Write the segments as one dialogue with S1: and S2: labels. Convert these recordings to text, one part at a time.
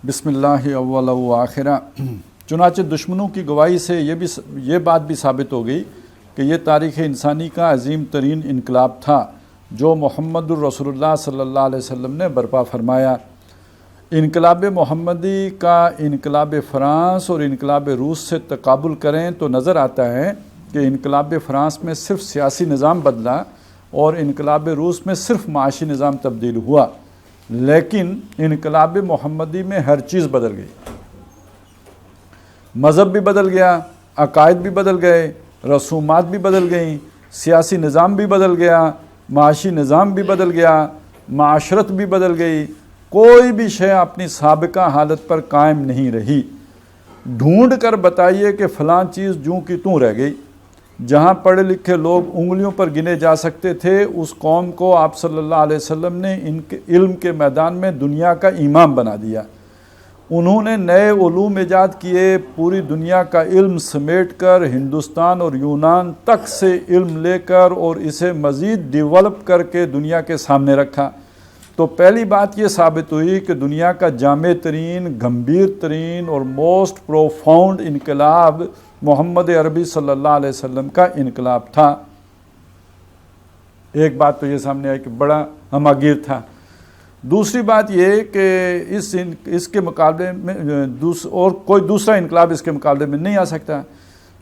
S1: بسم اللہ اول و آخرہ۔ چنانچہ دشمنوں کی گواہی سے یہ بات بھی ثابت ہو گئی کہ یہ تاریخ انسانی کا عظیم ترین انقلاب تھا جو محمد الرسول اللہ صلی اللہ علیہ وسلم نے برپا فرمایا۔ انقلاب محمدی کا انقلاب فرانس اور انقلاب روس سے تقابل کریں تو نظر آتا ہے کہ انقلاب فرانس میں صرف سیاسی نظام بدلا اور انقلاب روس میں صرف معاشی نظام تبدیل ہوا، لیکن انقلاب محمدی میں ہر چیز بدل گئی۔ مذہب بھی بدل گیا، عقائد بھی بدل گئے، رسومات بھی بدل گئیں، سیاسی نظام بھی بدل گیا، معاشی نظام بھی بدل گیا، معاشرت بھی بدل گئی، کوئی بھی شے اپنی سابقہ حالت پر قائم نہیں رہی۔ ڈھونڈ کر بتائیے کہ فلاں چیز جوں کی توں رہ گئی۔ جہاں پڑھے لکھے لوگ انگلیوں پر گنے جا سکتے تھے، اس قوم کو آپ صلی اللہ علیہ وسلم نے ان کے علم کے میدان میں دنیا کا امام بنا دیا۔ انہوں نے نئے علوم ایجاد کیے، پوری دنیا کا علم سمیٹ کر ہندوستان اور یونان تک سے علم لے کر اور اسے مزید ڈیولپ کر کے دنیا کے سامنے رکھا۔ تو پہلی بات یہ ثابت ہوئی کہ دنیا کا جامع ترین، گمبھیر ترین اور موسٹ پروفاؤنڈ انقلاب محمد عربی صلی اللہ علیہ وسلم کا انقلاب تھا۔ ایک بات تو یہ سامنے آئی کہ بڑا ہماگیر تھا۔ دوسری بات یہ کہ اس کے مقابلے میں اور کوئی دوسرا انقلاب اس کے مقابلے میں نہیں آ سکتا۔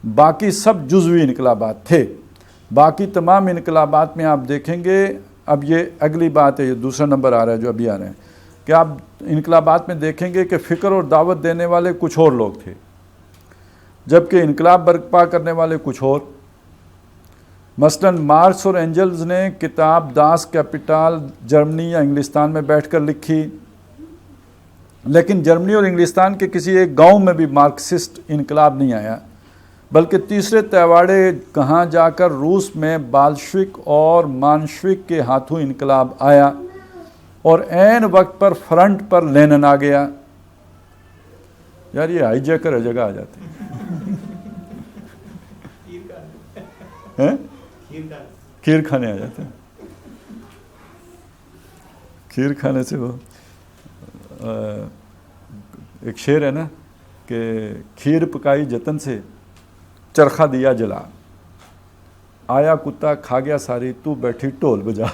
S1: باقی سب جزوی انقلابات تھے۔ باقی تمام انقلابات میں آپ دیکھیں گے، اب یہ اگلی بات ہے، یہ دوسرا نمبر آ رہا ہے جو ابھی آ رہے ہیں، کہ آپ انقلابات میں دیکھیں گے کہ فکر اور دعوت دینے والے کچھ اور لوگ تھے، جبکہ انقلاب برپا کرنے والے کچھ اور۔ مثلا مارکس اور اینجلز نے کتاب داس کیپیٹال جرمنی یا انگلستان میں بیٹھ کر لکھی، لیکن جرمنی اور انگلستان کے کسی ایک گاؤں میں بھی مارکسسٹ انقلاب نہیں آیا، بلکہ تیسرے تیواڑے کہاں جا کر روس میں بالشوک اور مانشوک کے ہاتھوں انقلاب آیا، اور عین وقت پر فرنٹ پر لینن آ گیا۔ یار یہ ہائی جیکر ہر جگہ آ جاتے ہیں، کھیر کھانے آ جاتے ہیں۔ کھیر کھانے سے وہ ایک شعر ہے نا کہ کھیر پکائی جتن سے چرخہ دیا جلا، آیا کتا کھا گیا ساری، تو بیٹھی ٹول بجا۔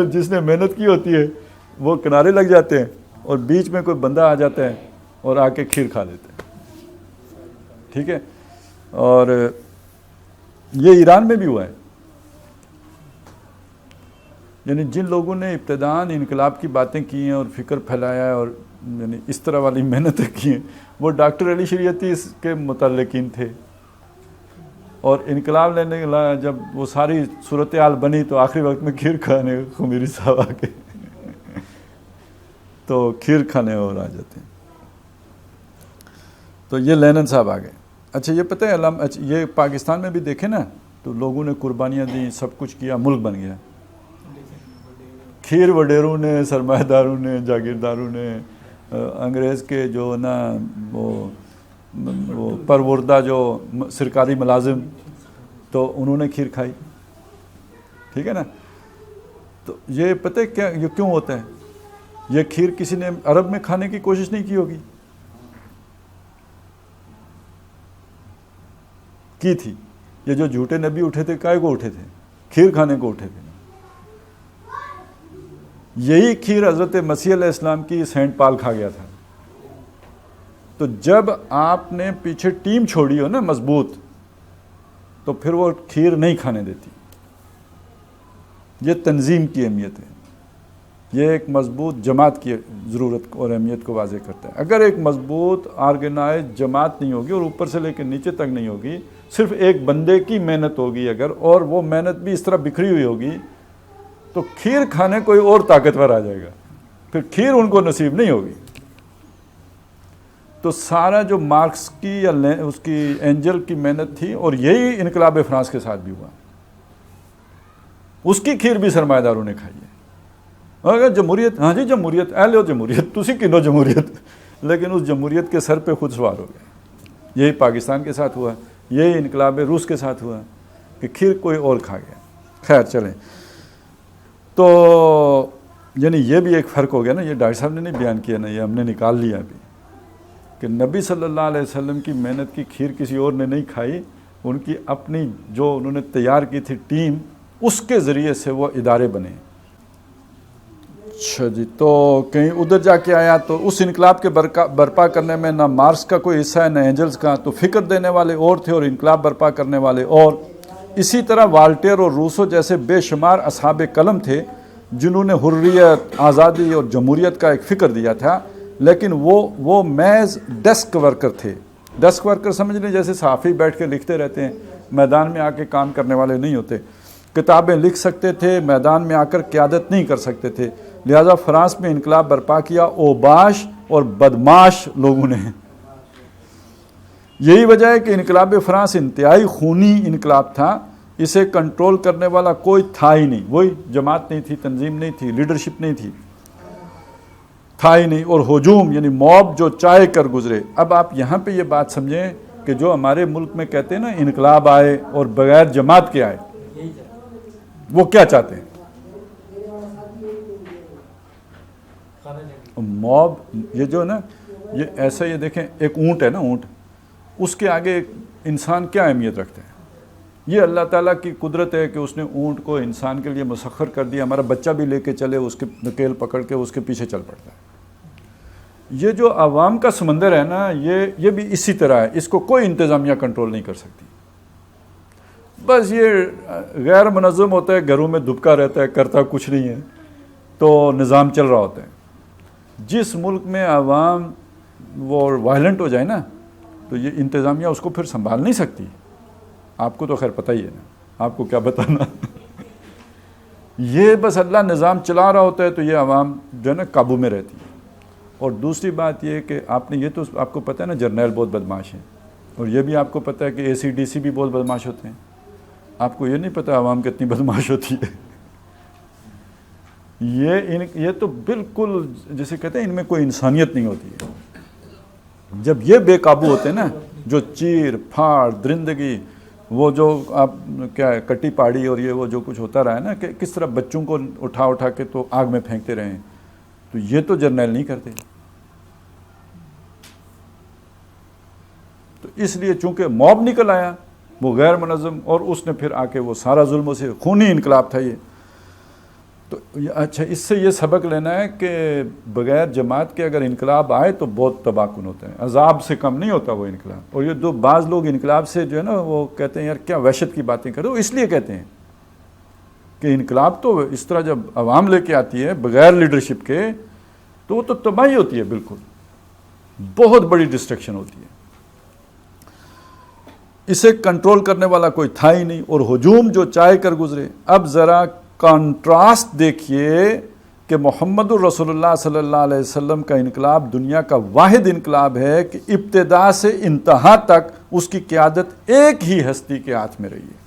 S1: جس نے محنت کی ہوتی ہے وہ کنارے لگ جاتے ہیں، اور بیچ میں کوئی بندہ آ جاتا ہے اور آ کے کھیر کھا لیتے ہیں۔ ٹھیک ہے، اور یہ ایران میں بھی ہوا ہے۔ یعنی جن لوگوں نے ابتداً انقلاب کی باتیں کی ہیں اور فکر پھیلایا ہے اور یعنی اس طرح والی محنتیں کی ہیں، وہ ڈاکٹر علی شریعتی اس کے متعلقین تھے، اور انقلاب لینے کے بعد جب وہ ساری صورتحال بنی تو آخری وقت میں کھیر کھانے خمیری صاحب آ کے تو کھیر کھانے اور آ جاتے ہیں۔ تو یہ لینن صاحب آ گئے۔ اچھا یہ پتہ ہے یہ پاکستان میں بھی دیکھیں نا تو لوگوں نے قربانیاں دیں، سب کچھ کیا، ملک بن گیا۔ کھیر وڈیروں نے، سرمایہ داروں نے، جاگیرداروں نے، انگریز کے جو نا وہ پروردہ جو سرکاری ملازم، تو انہوں نے کھیر کھائی۔ ٹھیک ہے نا، تو یہ پتہ ہے کیا یہ کیوں ہوتا ہے؟ یہ کھیر کسی نے عرب میں کھانے کی کوشش نہیں کی ہوگی، کی تھی۔ یہ جو جھوٹے نبی اٹھے تھے کائے کو اٹھے تھے؟ کھیر کھانے کو اٹھے تھے۔ یہی کھیر حضرت مسیح علیہ السلام کی سینٹ پال کھا گیا تھا۔ تو جب آپ نے پیچھے ٹیم چھوڑی ہو نا مضبوط، تو پھر وہ کھیر نہیں کھانے دیتی۔ یہ تنظیم کی اہمیت ہے، یہ ایک مضبوط جماعت کی ضرورت اور اہمیت کو واضح کرتا ہے۔ اگر ایک مضبوط آرگنائز جماعت نہیں ہوگی اور اوپر سے لے کے نیچے تک نہیں ہوگی، صرف ایک بندے کی محنت ہوگی اگر، اور وہ محنت بھی اس طرح بکھری ہوئی ہوگی، تو کھیر کھانے کوئی اور طاقتور آ جائے گا، پھر کھیر ان کو نصیب نہیں ہوگی۔ تو سارا جو مارکس کی یا اس کی اینجل کی محنت تھی، اور یہی انقلاب فرانس کے ساتھ بھی ہوا، اس کی کھیر بھی سرمایہ داروں نے کھائی ہے۔ اگر جمہوریت، ہاں جی جمہوریت، اے لو جمہوریت، تسی کنو جمہوریت، لیکن اس جمہوریت کے سر پہ خود سوار ہو گئے۔ یہی پاکستان کے ساتھ ہوا، یہی انقلاب روس کے ساتھ ہوا کہ کھیر کوئی اور کھا گیا۔ خیر چلیں، تو یعنی یہ بھی ایک فرق ہو گیا نا, یہ ڈاکٹر صاحب نے نہیں بیان کیا نا, یہ ہم نے نکال لیا ابھی, کہ نبی صلی اللہ علیہ وسلم کی محنت کی کھیر کسی اور نے نہیں کھائی, ان کی اپنی جو انہوں نے تیار کی تھی ٹیم, اس کے ذریعے سے وہ ادارے بنے. اچھا جی, تو کہیں ادھر جا کے آیا تو اس انقلاب کے برپا کرنے میں نہ مارکس کا کوئی حصہ ہے نہ اینجلز کا, تو فکر دینے والے اور تھے اور انقلاب برپا کرنے والے اور. اسی طرح والٹیر اور روسو جیسے بے شمار اصحاب قلم تھے جنہوں نے حریت, آزادی اور جمہوریت کا ایک فکر دیا تھا, لیکن وہ محض ڈیسک ورکر تھے. ڈیسک ورکر سمجھ لیں جیسے صحافی بیٹھ کے لکھتے رہتے ہیں, میدان میں آ کے کام کرنے والے نہیں ہوتے. کتابیں لکھ سکتے تھے, میدان میں آ کر قیادت نہیں کر سکتے تھے. لہذا فرانس میں انقلاب برپا کیا اوباش اور بدماش لوگوں نے. یہی وجہ ہے کہ انقلاب فرانس انتہائی خونی انقلاب تھا, اسے کنٹرول کرنے والا کوئی تھا ہی نہیں. وہی جماعت نہیں تھی, تنظیم نہیں تھی, لیڈرشپ نہیں تھی, تھا ہی نہیں. اور ہجوم یعنی موب جو چائے کر گزرے. اب آپ یہاں پہ یہ بات سمجھیں کہ جو ہمارے ملک میں کہتے ہیں نا انقلاب آئے اور بغیر جماعت کے آئے, وہ کیا چاہتے ہیں؟ موب یہ جو نا, یہ ایسا, یہ دیکھیں ایک اونٹ ہے نا, اونٹ, اس کے آگے ایک انسان کیا اہمیت رکھتا ہے؟ یہ اللہ تعالیٰ کی قدرت ہے کہ اس نے اونٹ کو انسان کے لیے مسخر کر دیا. ہمارا بچہ بھی لے کے چلے, اس کے نکیل پکڑ کے اس کے پیچھے چل پڑتا ہے. یہ جو عوام کا سمندر ہے نا, یہ بھی اسی طرح ہے, اس کو کوئی انتظامیہ کنٹرول نہیں کر سکتی. بس یہ غیر منظم ہوتا ہے, گھروں میں دبکا رہتا ہے, کرتا کچھ نہیں ہے, تو نظام چل رہا ہوتا ہے. جس ملک میں عوام وہ وائلنٹ ہو جائے نا, تو یہ انتظامیہ اس کو پھر سنبھال نہیں سکتی. آپ کو تو خیر پتہ ہی ہے نا, آپ کو کیا بتانا. یہ بس اللہ نظام چلا رہا ہوتا ہے تو یہ عوام جو ہے نا قابو میں رہتی ہے. اور دوسری بات یہ کہ آپ نے, یہ تو آپ کو پتہ ہے نا جرنیل بہت بدماش ہیں, اور یہ بھی آپ کو پتہ ہے کہ ACDC بھی بہت بدماش ہوتے ہیں. آپ کو یہ نہیں پتہ عوام کتنی بدماش ہوتی ہے. یہ تو بالکل جسے کہتے ہیں ان میں کوئی انسانیت نہیں ہوتی ہے. جب یہ بے قابو ہوتے ہیں نا, جو چیر پھاڑ درندگی, وہ جو آپ کیا ہے کٹی پاڑی, اور یہ وہ جو کچھ ہوتا رہا ہے نا کہ کس طرح بچوں کو اٹھا کے تو آگ میں پھینکتے رہے, تو یہ تو جرنیل نہیں کرتے. تو اس لیے چونکہ موب نکل آیا, وہ غیر منظم, اور اس نے پھر آ کے وہ سارا ظلموں سے خونی انقلاب تھا یہ. تو اچھا, اس سے یہ سبق لینا ہے کہ بغیر جماعت کے اگر انقلاب آئے تو بہت تباہ کن ہوتا ہے, عذاب سے کم نہیں ہوتا وہ انقلاب. اور یہ دو بعض لوگ انقلاب سے جو ہے نا وہ کہتے ہیں یار کیا وحشت کی باتیں کرو, اس لیے کہتے ہیں کہ انقلاب تو اس طرح جب عوام لے کے آتی ہے بغیر لیڈرشپ کے, تو وہ تو تباہی ہوتی ہے, بالکل بہت بڑی ڈسٹرکشن ہوتی ہے. اسے کنٹرول کرنے والا کوئی تھا ہی نہیں, اور ہجوم جو چائے کر گزرے. اب ذرا کنٹراسٹ دیکھیے کہ محمد الرسول اللہ صلی اللہ علیہ وسلم کا انقلاب دنیا کا واحد انقلاب ہے کہ ابتدا سے انتہا تک اس کی قیادت ایک ہی ہستی کے ہاتھ میں رہی ہے,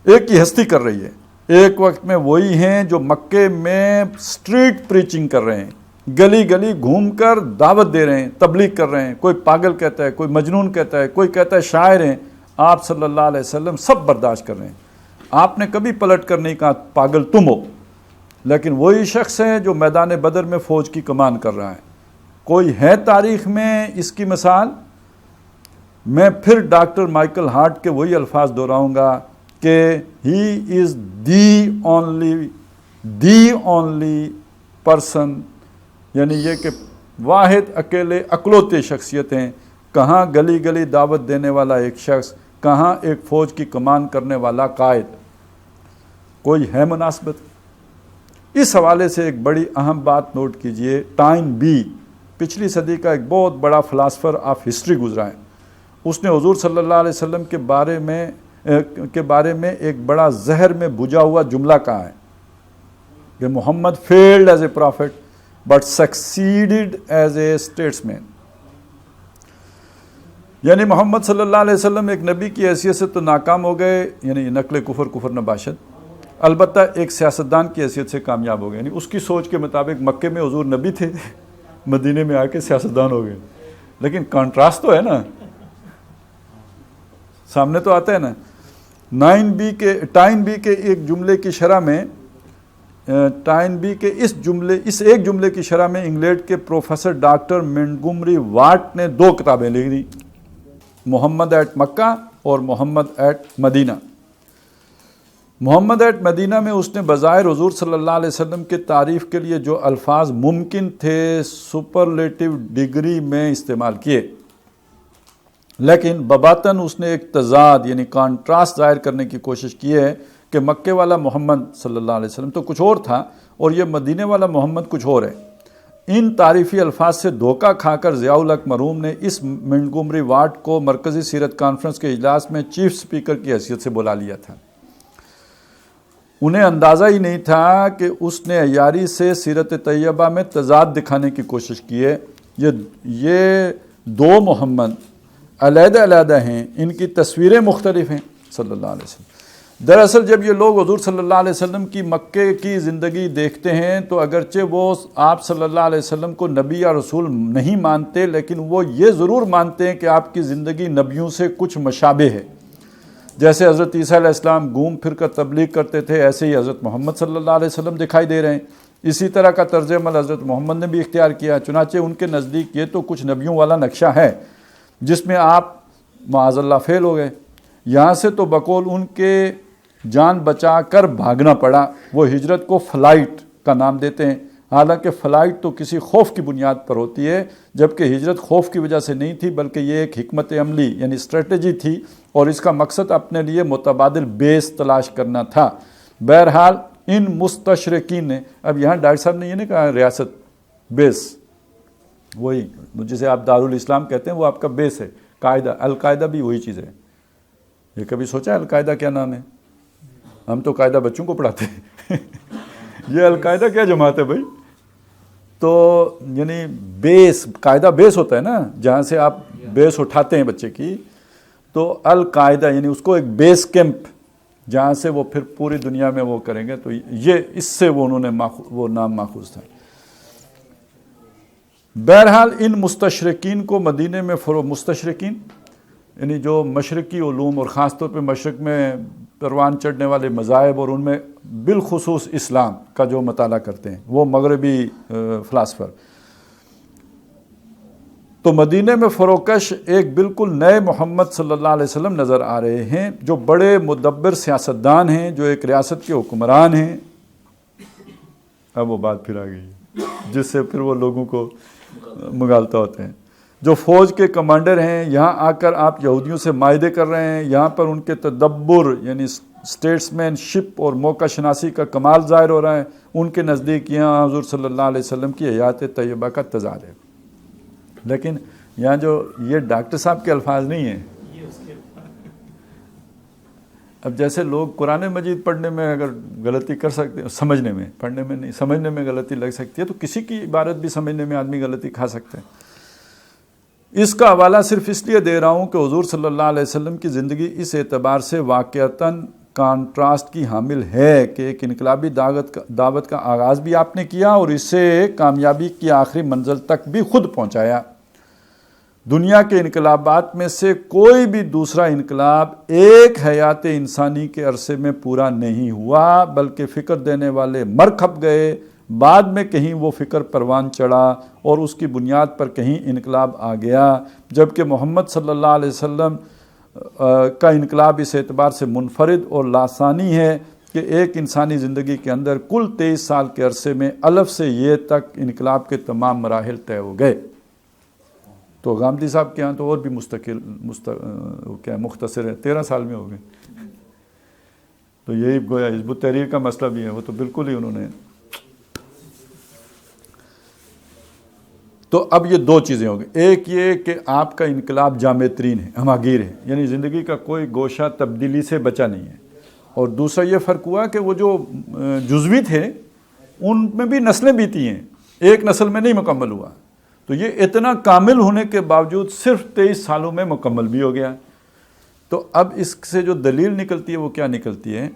S1: ایک ہی ہستی کر رہی ہے. ایک وقت میں وہی ہیں جو مکے میں اسٹریٹ پریچنگ کر رہے ہیں, گلی گلی گھوم کر دعوت دے رہے ہیں, تبلیغ کر رہے ہیں. کوئی پاگل کہتا ہے, کوئی مجنون کہتا ہے, کوئی کہتا ہے شاعر ہیں. آپ صلی اللہ علیہ وسلم سب برداشت کر رہے ہیں. آپ نے کبھی پلٹ کر نہیں کہا پاگل تم ہو, لیکن وہی شخص ہے جو میدان بدر میں فوج کی کمان کر رہا ہے. کوئی ہے تاریخ میں اس کی مثال؟ میں پھر ڈاکٹر مائیکل ہارٹ کے وہی الفاظ دہراؤں گا کہ ہی از دی اونلی پرسن, یعنی یہ کہ واحد اکیلے اکلوتے شخصیت ہیں. کہاں گلی گلی دعوت دینے والا ایک شخص, کہاں ایک فوج کی کمان کرنے والا قائد. کوئی ہے مناسبت؟ اس حوالے سے ایک بڑی اہم بات نوٹ کیجئے. ٹائن بی پچھلی صدی کا ایک بہت بڑا فلاسفر آف ہسٹری گزرا ہے. اس نے حضور صلی اللہ علیہ وسلم کے بارے میں ایک بڑا زہر میں بجھا ہوا جملہ کہا ہے کہ Muhammad failed as a prophet but succeeded as a statesman. یعنی محمد صلی اللہ علیہ وسلم ایک نبی کی حیثیت سے تو ناکام ہو گئے, یعنی نقل کفر نباشت, البتہ ایک سیاستدان کی حیثیت سے کامیاب ہو گئے. یعنی اس کی سوچ کے مطابق مکے میں حضور نبی تھے, مدینے میں آ کے سیاستدان ہو گئے. لیکن کنٹراسٹ تو ہے نا, سامنے تو آتا ہے نا. ٹائن بی کے ایک جملے کی شرح میں ٹائن بھی کہ اس ایک جملے کی شرح میں انگلینڈ کے پروفیسر ڈاکٹر مونٹگومری واٹ نے 2 کتابیں لکھ دی، محمد ایٹ مکہ اور محمد at Medina. Muhammad at Medina میں اس نے بظاہر حضور صلی اللہ علیہ وسلم کی تعریف کے لیے جو الفاظ ممکن تھے سپرلیٹو ڈگری میں استعمال کیے، لیکن بباطن اس نے ایک تضاد یعنی کانٹراسٹ ظاہر کرنے کی کوشش کی ہے کہ مکے والا محمد صلی اللہ علیہ وسلم تو کچھ اور تھا اور یہ مدینے والا محمد کچھ اور ہے۔ ان تعریفی الفاظ سے دھوکہ کھا کر ضیاء الحق مرحوم نے اس مونٹگومری واٹ کو مرکزی سیرت کانفرنس کے اجلاس میں چیف سپیکر کی حیثیت سے بلا لیا تھا۔ انہیں اندازہ ہی نہیں تھا کہ اس نے عیاری سے سیرت طیبہ میں تضاد دکھانے کی کوشش کی ہے۔ یہ 2 محمد علیحدہ علیحدہ ہیں، ان کی تصویریں مختلف ہیں صلی اللہ علیہ وسلم۔ دراصل جب یہ لوگ حضور صلی اللہ علیہ وسلم کی مکے کی زندگی دیکھتے ہیں تو اگرچہ وہ آپ صلی اللہ علیہ وسلم کو نبی یا رسول نہیں مانتے، لیکن وہ یہ ضرور مانتے ہیں کہ آپ کی زندگی نبیوں سے کچھ مشابہ ہے۔ جیسے حضرت عیسیٰ علیہ السلام گھوم پھر کر تبلیغ کرتے تھے، ایسے ہی حضرت محمد صلی اللہ علیہ وسلم دکھائی دے رہے ہیں۔ اسی طرح کا طرز عمل حضرت محمد نے بھی اختیار کیا، چنانچہ ان کے نزدیک یہ تو کچھ نبیوں والا نقشہ ہے جس میں آپ معاذ اللہ فیل ہو گئے۔ یہاں سے تو بقول ان کے جان بچا کر بھاگنا پڑا۔ وہ ہجرت کو فلائٹ کا نام دیتے ہیں، حالانکہ فلائٹ تو کسی خوف کی بنیاد پر ہوتی ہے، جبکہ ہجرت خوف کی وجہ سے نہیں تھی بلکہ یہ ایک حکمت عملی یعنی اسٹریٹجی تھی اور اس کا مقصد اپنے لیے متبادل بیس تلاش کرنا تھا۔ بہرحال ان مستشرقین نے، اب یہاں ڈاکٹر صاحب نے یہ نہیں کہا ریاست بیس، وہی جسے آپ دارالاسلام کہتے ہیں وہ آپ کا بیس ہے۔ قاعدہ، القاعدہ بھی وہی چیز ہے۔ یہ کبھی سوچا ہے القاعدہ کیا نام ہے؟ ہم تو قاعدہ بچوں کو پڑھاتے ہیں یہ القاعدہ کیا جماعت ہے بھائی؟ تو یعنی بیس، قاعدہ بیس ہوتا ہے نا، جہاں سے آپ بیس اٹھاتے ہیں بچے کی، تو القاعدہ یعنی اس کو ایک بیس کیمپ جہاں سے وہ پھر پوری دنیا میں وہ کریں گے، تو یہ اس سے وہ انہوں نے وہ نام ماخوذ تھا۔ بہرحال ان مستشرقین کو مدینے میں مستشرقین یعنی جو مشرقی علوم اور خاص طور پہ مشرق میں پروان چڑھنے والے مذاہب اور ان میں بالخصوص اسلام کا جو مطالعہ کرتے ہیں وہ مغربی فلاسفر، تو مدینے میں فروکش ایک بالکل نئے محمد صلی اللہ علیہ وسلم نظر آ رہے ہیں جو بڑے مدبر سیاستدان ہیں، جو ایک ریاست کے حکمران ہیں۔ اب وہ بات پھر آ گئی جس سے پھر وہ لوگوں کو مغالطہ ہوتے ہیں، جو فوج کے کمانڈر ہیں۔ یہاں آ کر آپ یہودیوں سے معاہدے کر رہے ہیں، یہاں پر ان کے تدبر یعنی اسٹیٹس مین شپ اور موقع شناسی کا کمال ظاہر ہو رہا ہے۔ ان کے نزدیک یہاں حضور صلی اللہ علیہ وسلم کی حیات طیبہ کا تضاد ہے، لیکن یہاں جو یہ ڈاکٹر صاحب کے الفاظ نہیں ہیں۔ اب جیسے لوگ قرآن مجید پڑھنے میں اگر غلطی کر سکتے ہیں، سمجھنے میں، پڑھنے میں نہیں، سمجھنے میں غلطی لگ سکتی ہے، تو کسی کی عبارت بھی سمجھنے میں آدمی غلطی کھا سکتا ہے۔ اس کا حوالہ صرف اس لیے دے رہا ہوں کہ حضور صلی اللہ علیہ وسلم کی زندگی اس اعتبار سے واقعتاً کانٹراسٹ کی حامل ہے کہ ایک انقلابی دعوت کا آغاز بھی آپ نے کیا اور اسے کامیابی کی آخری منزل تک بھی خود پہنچایا۔ دنیا کے انقلابات میں سے کوئی بھی دوسرا انقلاب ایک حیات انسانی کے عرصے میں پورا نہیں ہوا، بلکہ فکر دینے والے مر کھپ گئے، بعد میں کہیں وہ فکر پروان چڑھا اور اس کی بنیاد پر کہیں انقلاب آ گیا، جبکہ محمد صلی اللہ علیہ وسلم کا انقلاب اس اعتبار سے منفرد اور لاسانی ہے کہ ایک انسانی زندگی کے اندر کل 23 سال کے عرصے میں الف سے یہ تک انقلاب کے تمام مراحل طے ہو گئے۔ تو غامدی صاحب کے ہاں تو اور بھی مختصر ہے، 13 سال میں ہو گئے۔ تو یہی گویا حزب التحریر کا مسئلہ بھی ہے، وہ تو بالکل ہی انہوں نے۔ تو اب یہ 2 چیزیں ہو گئی، ایک یہ کہ آپ کا انقلاب جامع ترین ہے، ہماگیر ہے، یعنی زندگی کا کوئی گوشہ تبدیلی سے بچا نہیں ہے، اور دوسرا یہ فرق ہوا کہ وہ جو جزوی تھے ان میں بھی نسلیں بیتی ہیں، ایک نسل میں نہیں مکمل ہوا، تو یہ اتنا کامل ہونے کے باوجود صرف 23 سالوں میں مکمل بھی ہو گیا۔ تو اب اس سے جو دلیل نکلتی ہے وہ کیا نکلتی ہے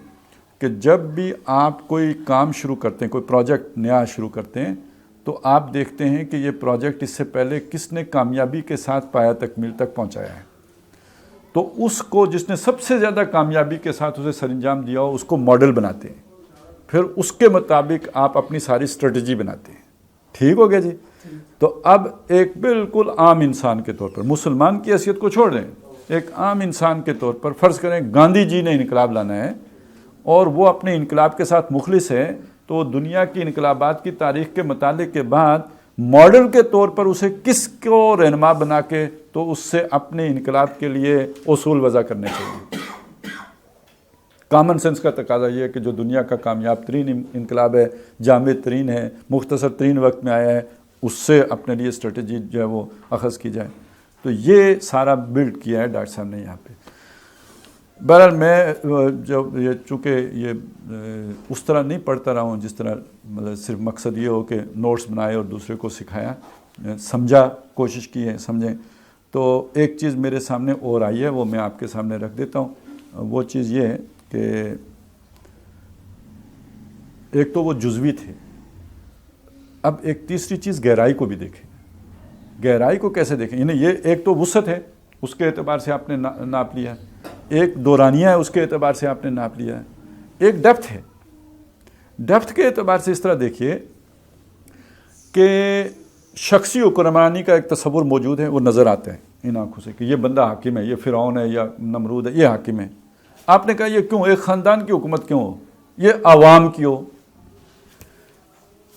S1: کہ جب بھی آپ کوئی کام شروع کرتے ہیں، کوئی پروجیکٹ نیا شروع کرتے ہیں، تو آپ دیکھتے ہیں کہ یہ پروجیکٹ اس سے پہلے کس نے کامیابی کے ساتھ پایہ تکمیل تک پہنچایا ہے، تو اس کو جس نے سب سے زیادہ کامیابی کے ساتھ اسے سر انجام دیا ہو اس کو ماڈل بناتے ہیں، پھر اس کے مطابق آپ اپنی ساری اسٹریٹجی بناتے ہیں. ٹھیک ہو گیا جی. تو اب ایک بالکل عام انسان کے طور پر, مسلمان کی حیثیت کو چھوڑ دیں, ایک عام انسان کے طور پر فرض کریں گاندھی جی نے انقلاب لانا ہے اور وہ اپنے انقلاب کے ساتھ مخلص ہے, تو دنیا کی انقلابات کی تاریخ کے مطالعے کے بعد ماڈل کے طور پر اسے کس کو رہنما بنا کے تو اس سے اپنے انقلاب کے لیے اصول وضع کرنے چاہیے. کامن سینس کا تقاضا یہ ہے کہ جو دنیا کا کامیاب ترین انقلاب ہے, جامع ترین ہے, مختصر ترین وقت میں آیا ہے, اس سے اپنے لیے اسٹریٹجی جو ہے وہ اخذ کی جائے. تو یہ سارا بلڈ کیا ہے ڈاکٹر صاحب نے یہاں پہ. بہرحال میں جب یہ چونکہ یہ اس طرح نہیں پڑھتا رہا ہوں جس طرح مطلب صرف مقصد یہ ہو کہ نوٹس بنائے اور دوسرے کو سکھایا, سمجھا, کوشش کی ہے سمجھیں. تو ایک چیز میرے سامنے اور آئی ہے, وہ میں آپ کے سامنے رکھ دیتا ہوں. وہ چیز یہ ہے کہ ایک تو وہ جزوی تھے, اب ایک تیسری چیز گہرائی کو بھی دیکھیں. گہرائی کو کیسے دیکھیں؟ یعنی یہ ایک تو وسعت ہے, اس کے اعتبار سے آپ نے ناپ لیا, ایک دورانیہ ہے, اس کے اعتبار سے آپ نے ناپ لیا ہے, ایک ڈیپتھ ہے. ڈیپتھ کے اعتبار سے اس طرح دیکھیے کہ شخصی حکمرانی کا ایک تصور موجود ہے, وہ نظر آتا ہے ان آنکھوں سے کہ یہ بندہ حاکم ہے, یہ فرعون ہے یا نمرود ہے, یہ حاکم ہے. آپ نے کہا یہ کیوں, ایک خاندان کی حکومت کیوں ہو, یہ عوام کی ہو.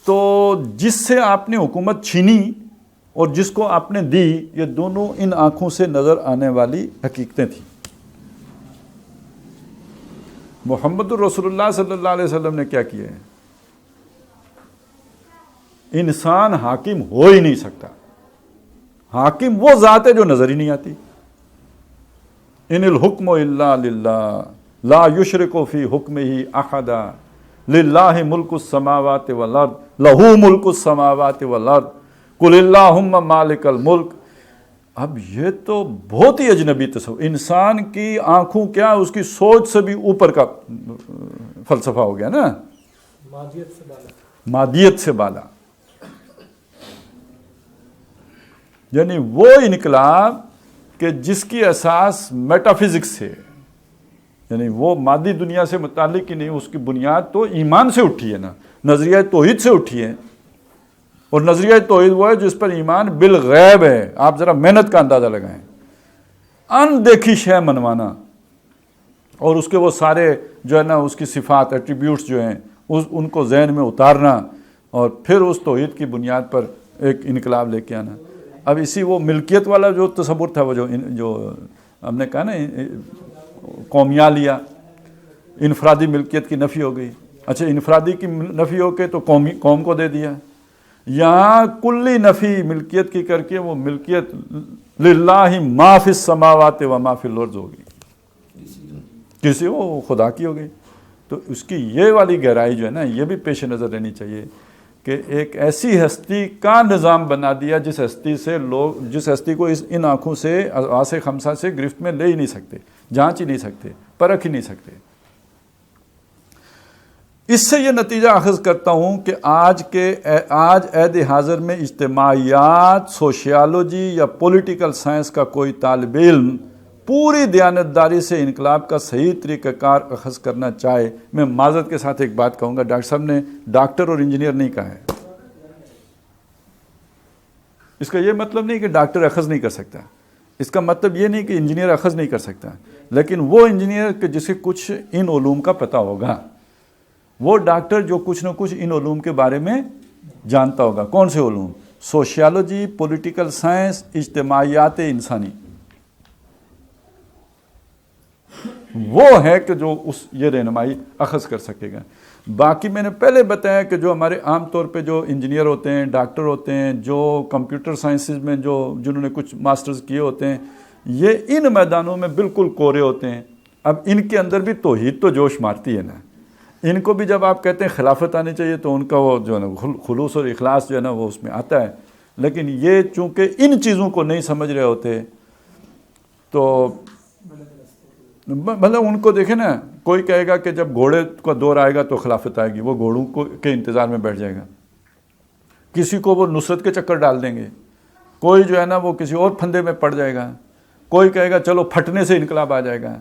S1: تو جس سے آپ نے حکومت چھینی اور جس کو آپ نے دی, یہ دونوں ان آنکھوں سے نظر آنے والی حقیقتیں تھیں. محمد الرسول اللہ صلی اللہ علیہ وسلم نے کیا کیا ہے؟ انسان حاکم ہو ہی نہیں سکتا. حاکم وہ ذات ہے جو نظر ہی نہیں آتی. ان الحکم الا للہ لا یشرک فی حکمہ احدا للہ ملک السماوات والارض لہ ملک السماوات والارض قل اللہم مالک الملک. اب یہ تو بہت ہی اجنبی تصور, انسان کی آنکھوں کیا اس کی سوچ سے بھی اوپر کا فلسفہ ہو گیا نا, مادیت سے بالا. یعنی وہ انقلاب کہ جس کی اساس میٹا فزکس سے, یعنی وہ مادی دنیا سے متعلق ہی نہیں, اس کی بنیاد تو ایمان سے اٹھی ہے نا, نظریہ توحید سے اٹھی ہے. اور نظریہ توحید وہ ہے جس پر ایمان بالغیب ہے. آپ ذرا محنت کا اندازہ لگائیں, ان دیکھی شے منوانا اور اس کے وہ سارے جو ہے نا اس کی صفات ایٹریبیوٹس جو ہیں ان کو ذہن میں اتارنا اور پھر اس توحید کی بنیاد پر ایک انقلاب لے کے آنا. اب اسی وہ ملکیت والا جو تصور تھا, وہ جو ہم نے کہا نا قومیہ لیا, انفرادی ملکیت کی نفی ہو گئی. اچھا انفرادی کی نفی ہو کے تو قوم کو دے دیا. یہاں کلی نفی ملکیت کی کر کے وہ ملکیت للہ ما فی السماوات و ما فی الارض ہوگی, کسی وہ خدا کی ہو گئی. تو اس کی یہ والی گہرائی جو ہے نا یہ بھی پیش نظر رہنی چاہیے کہ ایک ایسی ہستی کا نظام بنا دیا جس ہستی کو ان آنکھوں سے آس خمسہ سے گرفت میں لے ہی نہیں سکتے, جانچ ہی نہیں سکتے, پرکھ ہی نہیں سکتے. اس سے یہ نتیجہ اخذ کرتا ہوں کہ آج عہد حاضر میں اجتماعیات, سوشیالوجی یا پولیٹیکل سائنس کا کوئی طالب علم پوری دیانتداری سے انقلاب کا صحیح طریقہ کار اخذ کرنا چاہے. میں معذرت کے ساتھ ایک بات کہوں گا, ڈاکٹر صاحب نے ڈاکٹر اور انجینئر نہیں کہا ہے. اس کا یہ مطلب نہیں کہ ڈاکٹر اخذ نہیں کر سکتا, اس کا مطلب یہ نہیں کہ انجینئر اخذ نہیں کر سکتا, لیکن وہ انجینئر جسے کچھ ان علوم کا پتہ ہوگا, وہ ڈاکٹر جو کچھ نہ کچھ ان علوم کے بارے میں جانتا ہوگا. کون سے علوم؟ سوشیالوجی, پولیٹیکل سائنس, اجتماعیات انسانی. وہ ہے کہ جو یہ رہنمائی اخذ کر سکے گا. باقی میں نے پہلے بتایا کہ جو ہمارے عام طور پہ جو انجینئر ہوتے ہیں, ڈاکٹر ہوتے ہیں, جو کمپیوٹر سائنسز میں جنہوں نے کچھ ماسٹرز کیے ہوتے ہیں, یہ ان میدانوں میں بالکل کورے ہوتے ہیں. اب ان کے اندر بھی توحید تو جوش مارتی ہے نا. ان کو بھی جب آپ کہتے ہیں خلافت آنی چاہیے تو ان کا وہ جو ہے نا خلوص اور اخلاص جو ہے نا وہ اس میں آتا ہے. لیکن یہ چونکہ ان چیزوں کو نہیں سمجھ رہے ہوتے تو مطلب ان کو دیکھیں نا, کوئی کہے گا کہ جب گھوڑے کا دور آئے گا تو خلافت آئے گی, وہ گھوڑوں کے انتظار میں بیٹھ جائے گا. کسی کو وہ نصرت کے چکر ڈال دیں گے, کوئی جو ہے نا وہ کسی اور پھندے میں پڑ جائے گا, کوئی کہے گا چلو پھٹنے سے انقلاب آ جائے گا.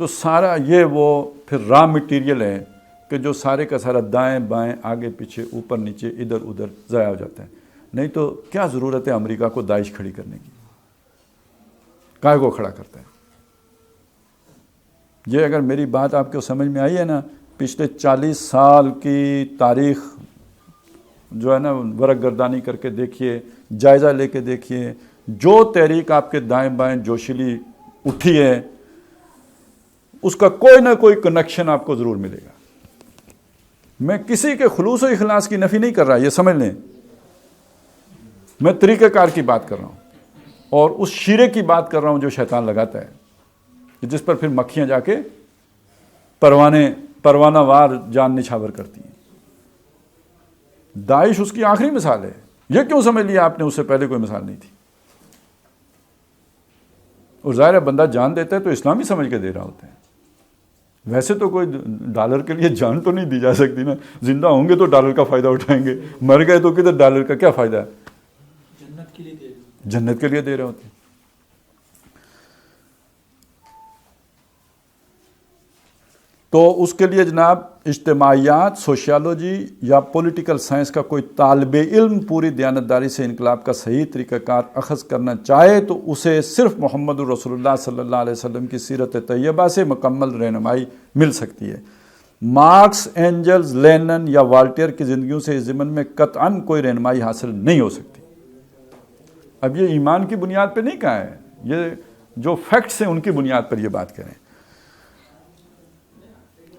S1: تو سارا یہ وہ پھر را مٹیریل ہے کہ جو سارے کا سارا دائیں بائیں آگے پیچھے اوپر نیچے ادھر ادھر ضائع ہو جاتا ہے. نہیں تو کیا ضرورت ہے امریکہ کو داعش کھڑی کرنے کی؟ کائے کو کھڑا کرتا ہے؟ یہ اگر میری بات آپ کو سمجھ میں آئی ہے نا، پچھلے 40 سال کی تاریخ جو ہے نا ورق گردانی کر کے دیکھیے، جائزہ لے کے دیکھیے، جو تحریک آپ کے دائیں بائیں جوشیلی اٹھی ہے اس کا کوئی نہ کوئی کنیکشن آپ کو ضرور ملے گا. میں کسی کے خلوص و اخلاص کی نفی نہیں کر رہا، یہ سمجھ لیں. میں طریقہ کار کی بات کر رہا ہوں اور اس شیرے کی بات کر رہا ہوں جو شیطان لگاتا ہے، جس پر پھر مکھیاں جا کے پروانہ وار جان نچھاور کرتی ہیں. داعش اس کی آخری مثال ہے. یہ کیوں سمجھ لیا آپ نے اس سے پہلے کوئی مثال نہیں تھی؟ اور ظاہر ہے بندہ جان دیتا ہے تو اسلامی سمجھ کے دے رہا ہوتا ہے. ویسے تو کوئی ڈالر کے لیے جان تو نہیں دی جا سکتی نا. زندہ ہوں گے تو ڈالر کا فائدہ اٹھائیں گے، مر گئے تو کدھر ڈالر کا کیا فائدہ ہے؟ جنت کے لیے دے رہے ہوتے ہیں. تو اس کے لیے جناب اجتماعیات، سوشیالوجی یا پولیٹیکل سائنس کا کوئی طالب علم پوری دیانتداری سے انقلاب کا صحیح طریقہ کار اخذ کرنا چاہے تو اسے صرف محمد رسول اللہ صلی اللہ علیہ وسلم کی سیرت طیبہ سے مکمل رہنمائی مل سکتی ہے. مارکس، اینجلز، لینن یا والٹیئر کی زندگیوں سے اس ضمن میں قطعاً کوئی رہنمائی حاصل نہیں ہو سکتی. اب یہ ایمان کی بنیاد پہ نہیں کہا ہے، یہ جو فیکٹس ہیں ان کی بنیاد پر یہ بات کریں.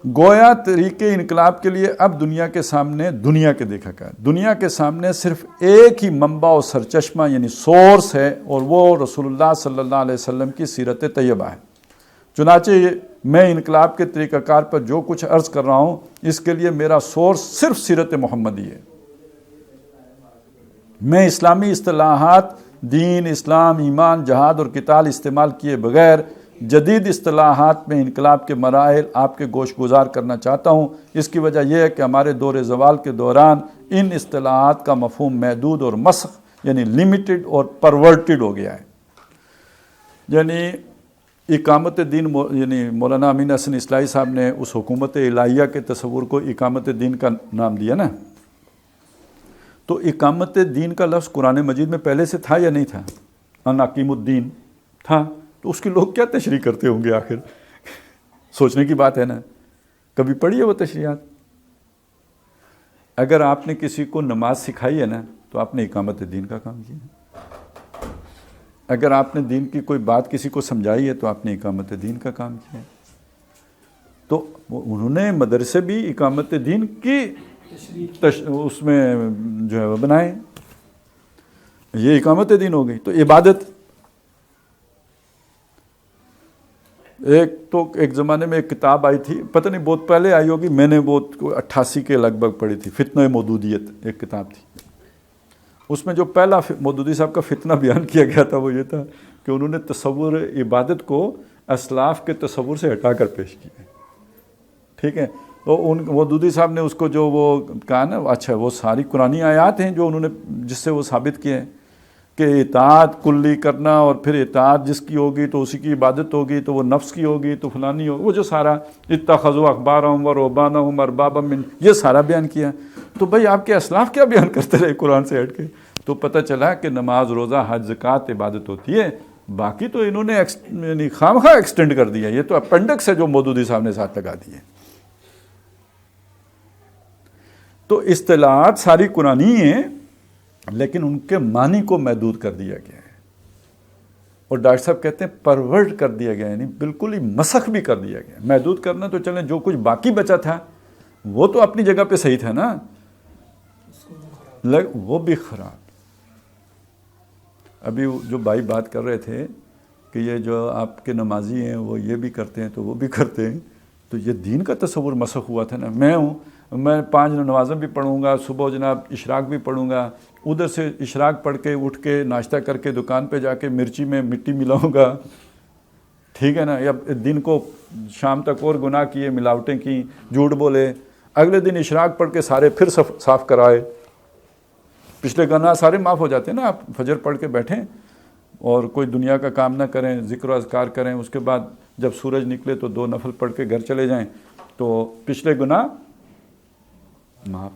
S1: گویا طریقے انقلاب کے لیے اب دنیا کے دیکھا کا دنیا کے سامنے صرف ایک ہی منبع و سرچشمہ یعنی سورس ہے، اور وہ رسول اللہ صلی اللہ علیہ وسلم کی سیرت طیبہ ہے. چنانچہ میں انقلاب کے طریقہ کار پر جو کچھ عرض کر رہا ہوں اس کے لیے میرا سورس صرف سیرت محمدی ہے. میں اسلامی اصطلاحات دین، اسلام، ایمان، جہاد اور قتال استعمال کیے بغیر جدید اصطلاحات میں انقلاب کے مراحل آپ کے گوش گزار کرنا چاہتا ہوں. اس کی وجہ یہ ہے کہ ہمارے دور زوال کے دوران ان اصطلاحات کا مفہوم محدود اور مسخ یعنی لمیٹڈ اور پرورٹڈ ہو گیا ہے. یعنی اقامت دین، یعنی مولانا امین حسن اصلاحی صاحب نے اس حکومت الہیہ کے تصور کو اقامت دین کا نام دیا نا. تو اقامت دین کا لفظ قرآن مجید میں پہلے سے تھا یا نہیں تھا؟ ان اقیم الدین تھا. تو اس کے لوگ کیا تشریح کرتے ہوں گے آخر؟ سوچنے کی بات ہے نا. کبھی پڑھی ہے وہ تشریحات؟ اگر آپ نے کسی کو نماز سکھائی ہے نا تو آپ نے اقامت دین کا کام کیا. اگر آپ نے دین کی کوئی بات کسی کو سمجھائی ہے تو آپ نے اقامت دین کا کام کیا. تو انہوں نے مدرسے بھی اقامت دین کی اس میں جو ہے وہ بنائے. یہ اقامت دین ہو گئی. تو عبادت ایک زمانے میں ایک کتاب آئی تھی، پتہ نہیں بہت پہلے آئی ہوگی، میں نے وہ 88 کے لگ بھگ پڑھی تھی، فتنہ مودودیت ایک کتاب تھی. اس میں جو پہلا مودودی صاحب کا فتنہ بیان کیا گیا تھا وہ یہ تھا کہ انہوں نے تصور عبادت کو اسلاف کے تصور سے ہٹا کر پیش کیا. ٹھیک ہے. تو مودودی صاحب نے اس کو جو وہ کہا نا، اچھا وہ ساری قرآنی آیات ہیں جو انہوں نے جس سے وہ ثابت کیے ہیں کہ اطاعت کلی کرنا، اور پھر اطاعت جس کی ہوگی تو اسی کی عبادت ہوگی، تو وہ نفس کی ہوگی تو فلانی ہوگی، وہ جو سارا اتخذوا احبارهم ورهبانهم اربابا من، یہ سارا بیان کیا. تو بھائی آپ کے اسلاف کیا بیان کرتے رہے قرآن سے ہٹ کے؟ تو پتہ چلا کہ نماز، روزہ، حج، زکوٰۃ عبادت ہوتی ہے. باقی تو انہوں نے یعنی خامخواہ ایکسٹینڈ کر دیا. یہ تو اپنڈکس ہے جو مودودی صاحب نے ساتھ لگا دیے. تو اصطلاحات ساری قرآنی ہیں لیکن ان کے معنی کو محدود کر دیا گیا ہے. اور ڈاکٹر صاحب کہتے ہیں پرورٹ کر دیا گیا، یعنی بالکل ہی مسخ بھی کر دیا گیا. محدود کرنا تو چلیں، جو کچھ باقی بچا تھا وہ تو اپنی جگہ پہ صحیح تھا نا، وہ بھی خراب. ابھی جو بھائی بات کر رہے تھے کہ یہ جو آپ کے نمازی ہیں وہ یہ بھی کرتے ہیں تو وہ بھی کرتے ہیں، تو یہ دین کا تصور مسخ ہوا تھا نا. میں 5 نمازیں بھی پڑھوں گا، صبح جناب اشراق بھی پڑھوں گا، ادھر سے اشراق پڑھ کے اٹھ کے ناشتہ کر کے دکان پہ جا کے مرچی میں مٹی ملاؤں گا. ٹھیک ہے نا. یا دن کو شام تک اور گناہ کیے، ملاوٹیں کی، جھوٹ بولے، اگلے دن اشراق پڑھ کے سارے پھر صاف کرائے. پچھلے گناہ سارے معاف ہو جاتے ہیں نا. آپ فجر پڑھ کے بیٹھیں اور کوئی دنیا کا کام نہ کریں، ذکر و اذکار کریں، اس کے بعد جب سورج نکلے تو 2 نفل پڑھ کے گھر چلے جائیں تو پچھلے گناہ معاف.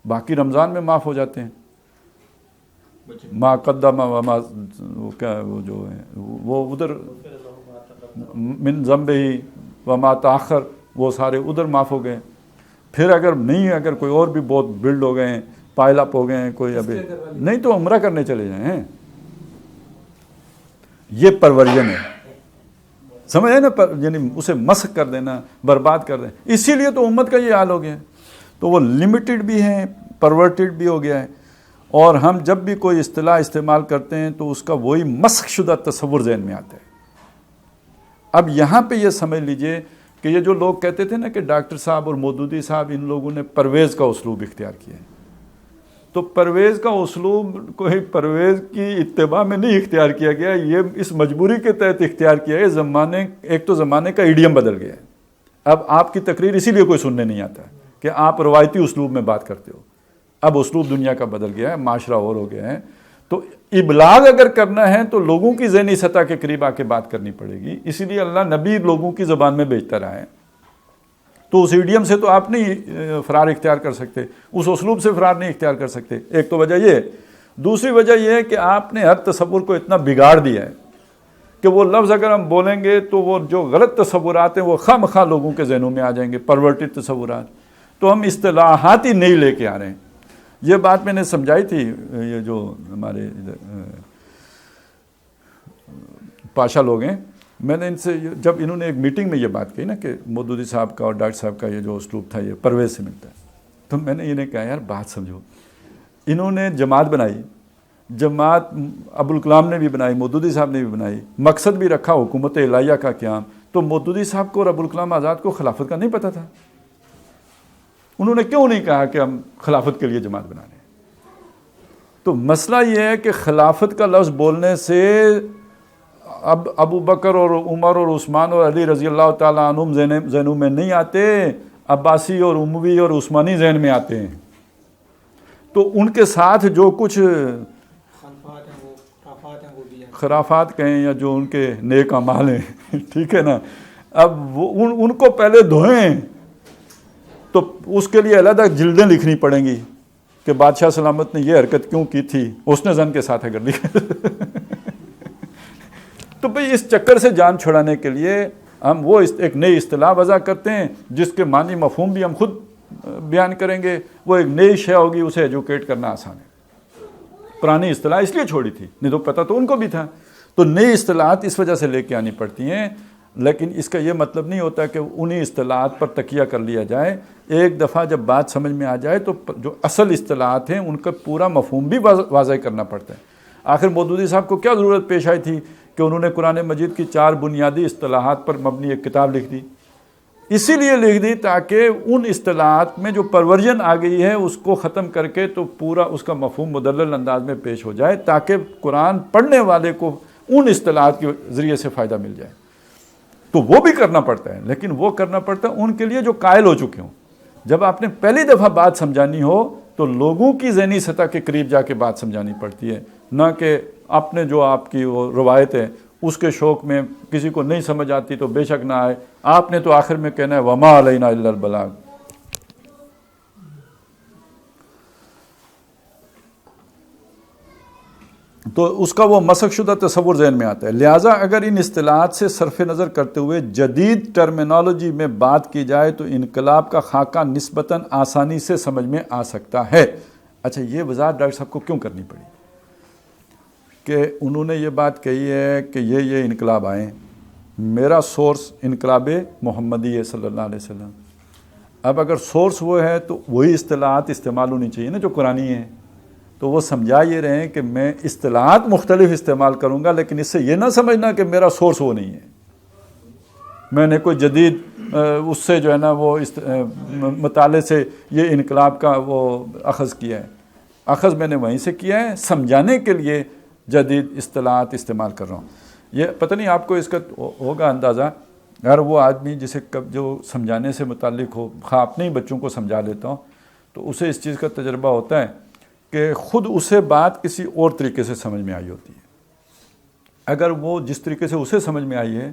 S1: باقی رمضان میں معاف ہو جاتے ہیں. ما قدم وما وہ جو ہے وہ ادھر من ذنبہ وما تاخر وہ سارے ادھر معاف ہو گئے. پھر اگر کوئی اور بھی بہت بلڈ ہو گئے ہیں, پائل اپ ہو گئے ہیں, کوئی ابھی نہیں تو عمرہ کرنے چلے جائیں. یہ پرورژن ہے, سمجھ آئے نا, یعنی اسے مسخ کر دینا, برباد کر دینا. اسی لیے تو امت کا یہ حال ہو گیا. تو وہ لمیٹڈ بھی ہیں, پرورٹڈ بھی ہو گیا ہے. اور ہم جب بھی کوئی اصطلاح استعمال کرتے ہیں تو اس کا وہی مسخ شدہ تصور ذہن میں آتا ہے. اب یہاں پہ یہ سمجھ لیجئے کہ یہ جو لوگ کہتے تھے نا کہ ڈاکٹر صاحب اور مودودی صاحب ان لوگوں نے پرویز کا اسلوب اختیار کیا ہے, تو پرویز کا اسلوب کوئی پرویز کی اتباع میں نہیں اختیار کیا گیا, یہ اس مجبوری کے تحت اختیار کیا ہے. ایک تو زمانے کا ایڈیم بدل گیا ہے. اب آپ کی تقریر اسی لیے کوئی سننے نہیں آتا کہ آپ روایتی اسلوب میں بات کرتے ہو. اب اسلوب دنیا کا بدل گیا ہے, معاشرہ اور ہو گیا ہے. تو ابلاغ اگر کرنا ہے تو لوگوں کی ذہنی سطح کے قریب آ کے بات کرنی پڑے گی. اسی لیے اللہ نبی لوگوں کی زبان میں بھیجتا رہا ہے. تو اس ایڈیم سے تو آپ نہیں فرار اختیار کر سکتے, اس اسلوب سے فرار نہیں اختیار کر سکتے. ایک تو وجہ یہ. دوسری وجہ یہ ہے کہ آپ نے ہر تصور کو اتنا بگاڑ دیا ہے کہ وہ لفظ اگر ہم بولیں گے تو وہ جو غلط تصورات ہیں وہ خواہ مخواہ لوگوں کے ذہنوں میں آ جائیں گے, پرورٹڈ تصورات. تو ہم اصطلاحات ہی نہیں لے کے آ رہے ہیں. یہ بات میں نے سمجھائی تھی یہ جو ہمارے پاشا لوگ ہیں, میں نے ان سے جب انہوں نے ایک میٹنگ میں یہ بات کہی نا کہ مودودی صاحب کا اور ڈاکٹر صاحب کا یہ جو اسلوب تھا یہ پرویز سے ملتا ہے, تو میں نے انہیں کہا یار بات سمجھو. انہوں نے جماعت بنائی, جماعت ابوالکلام نے بھی بنائی, مودودی صاحب نے بھی بنائی, مقصد بھی رکھا حکومت الہیہ کا قیام. تو مودودی صاحب کو اور ابوالکلام آزاد کو خلافت کا نہیں پتہ تھا. انہوں نے کیوں نہیں کہا کہ ہم خلافت کے لیے جماعت بنا رہے ہیں؟ تو مسئلہ یہ ہے کہ خلافت کا لفظ بولنے سے اب ابو بکر اور عمر اور عثمان اور علی رضی اللہ تعالیٰ عنہم ذہنوں میں نہیں آتے, عباسی اور اموی اور عثمانی ذہن میں آتے ہیں. تو ان کے ساتھ جو کچھ خرافات کہیں یا جو ان کے نیک اعمال ہیں ٹھیک ہے نا, اب وہ ان کو پہلے دھوئیں تو اس کے لیے علیحدہ جلدیں لکھنی پڑیں گی کہ بادشاہ سلامت نے یہ حرکت کیوں کی تھی, اس نے زن کے ساتھ اگر لکھا. تو بھئی اس چکر سے جان چھڑانے کے لیے ہم وہ ایک نئی اصطلاح وضع کرتے ہیں جس کے معنی مفہوم بھی ہم خود بیان کریں گے. وہ ایک نئی شے ہوگی, اسے ایجوکیٹ کرنا آسان ہے. پرانی اصطلاح اس لیے چھوڑی تھی, نہیں تو پتہ تو ان کو بھی تھا. تو نئی اصطلاحات اس وجہ سے لے کے آنی پڑتی ہیں. لیکن اس کا یہ مطلب نہیں ہوتا کہ انہی اصطلاحات پر تکیہ کر لیا جائے. ایک دفعہ جب بات سمجھ میں آ جائے تو جو اصل اصطلاحات ہیں ان کا پورا مفہوم بھی واضح کرنا پڑتا ہے. آخر مودودی صاحب کو کیا ضرورت پیش آئی تھی کہ انہوں نے قرآن مجید کی 4 بنیادی اصطلاحات پر مبنی ایک کتاب لکھ دی؟ اسی لیے لکھ دی تاکہ ان اصطلاحات میں جو پرورژن آ گئی ہے اس کو ختم کر کے تو پورا اس کا مفہوم مدلل انداز میں پیش ہو جائے, تاکہ قرآن پڑھنے والے کو ان اصطلاحات کے ذریعے سے فائدہ مل جائے. تو وہ بھی کرنا پڑتا ہے, لیکن وہ کرنا پڑتا ہے ان کے لیے جو قائل ہو چکے ہوں. جب آپ نے پہلی دفعہ بات سمجھانی ہو تو لوگوں کی ذہنی سطح کے قریب جا کے بات سمجھانی پڑتی ہے, نہ کہ اپنے جو آپ کی وہ روایت ہے اس کے شوق میں کسی کو نہیں سمجھ آتی تو بے شک نہ آئے. آپ نے تو آخر میں کہنا ہے وما علینا الا البلاغ. تو اس کا وہ مسخ شدہ تصور ذہن میں آتا ہے. لہٰذا اگر ان اصطلاحات سے صرف نظر کرتے ہوئے جدید ٹرمینالوجی میں بات کی جائے تو انقلاب کا خاکہ نسبتاً آسانی سے سمجھ میں آ سکتا ہے. اچھا, یہ وضاحت ڈاکٹر صاحب کو کیوں کرنی پڑی کہ انہوں نے یہ بات کہی ہے کہ یہ انقلاب آئے, میرا سورس انقلاب محمدی ہے صلی اللہ علیہ وسلم. اب اگر سورس وہ ہے تو وہی اصطلاحات استعمال ہونی چاہیے نا جو قرآنی ہیں. تو وہ سمجھا یہ رہے ہیں کہ میں اصطلاحات مختلف استعمال کروں گا, لیکن اس سے یہ نہ سمجھنا کہ میرا سورس وہ نہیں ہے, میں نے کوئی جدید اس سے جو ہے نا وہ مطالعے سے یہ انقلاب کا وہ اخذ کیا ہے. اخذ میں نے وہیں سے کیا ہے, سمجھانے کے لیے جدید اصطلاحات استعمال کر رہا ہوں. یہ پتہ نہیں آپ کو اس کا ہوگا اندازہ, اگر وہ آدمی جسے جو سمجھانے سے متعلق ہو, خواہ اپنے ہی بچوں کو سمجھا لیتا ہوں تو اسے اس چیز کا تجربہ ہوتا ہے کہ خود اسے بات کسی اور طریقے سے سمجھ میں آئی ہوتی ہے. اگر وہ جس طریقے سے اسے سمجھ میں آئی ہے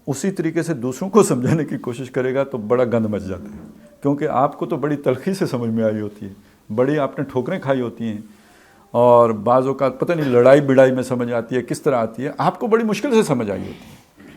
S1: اسی طریقے سے دوسروں کو سمجھانے کی کوشش کرے گا تو بڑا گند مچ جاتا ہے کیونکہ آپ کو تو بڑی تلخی سے سمجھ میں آئی ہوتی ہے, بڑی آپ نے ٹھوکریں کھائی ہوتی ہیں, اور بعض اوقات پتہ نہیں لڑائی بڑائی میں سمجھ آتی ہے, کس طرح آتی ہے, آپ کو بڑی مشکل سے سمجھ آئی ہوتی ہے.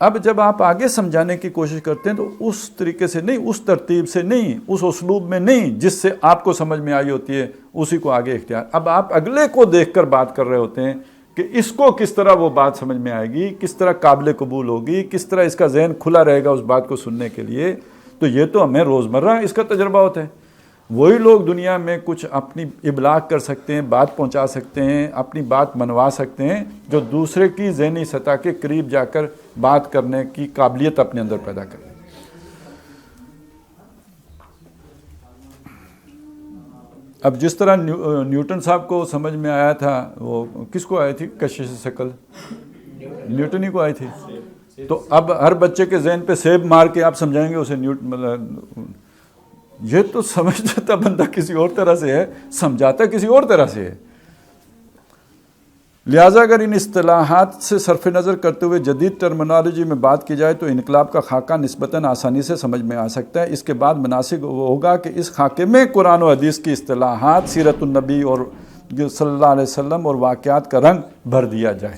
S1: اب جب آپ آگے سمجھانے کی کوشش کرتے ہیں تو اس طریقے سے نہیں, اس ترتیب سے نہیں, اس اسلوب میں نہیں جس سے آپ کو سمجھ میں آئی ہوتی ہے, اسی کو آگے اختیار. اب آپ اگلے کو دیکھ کر بات کر رہے ہوتے ہیں کہ اس کو کس طرح وہ بات سمجھ میں آئے گی, کس طرح قابل قبول ہوگی, کس طرح اس کا ذہن کھلا رہے گا اس بات کو سننے کے لیے. تو یہ تو ہمیں روزمرہ اس کا تجربہ ہوتا ہے. وہی لوگ دنیا میں کچھ اپنی ابلاغ کر سکتے ہیں, بات پہنچا سکتے ہیں, اپنی بات منوا سکتے ہیں, جو دوسرے کی ذہنی سطح کے قریب جا کر بات کرنے کی قابلیت اپنے اندر پیدا کریں. اب جس طرح نیوٹن صاحب کو سمجھ میں آیا تھا, وہ کس کو آئی تھی کشش ثقل؟ نیوٹن ہی کو آئی تھی. تو اب ہر بچے کے ذہن پہ سیب مار کے آپ سمجھائیں گے اسے یہ تو سمجھتا بندہ کسی اور طرح سے ہے, سمجھاتا کسی اور طرح سے ہے. لہٰذا اگر ان اصطلاحات سے صرف نظر کرتے ہوئے جدید ٹرمنالوجی میں بات کی جائے تو انقلاب کا خاکہ نسبتاً آسانی سے سمجھ میں آ سکتا ہے. اس کے بعد مناسب ہوگا کہ اس خاکے میں قرآن و حدیث کی اصطلاحات, سیرت النبی اور صلی اللہ علیہ وسلم اور واقعات کا رنگ بھر دیا جائے.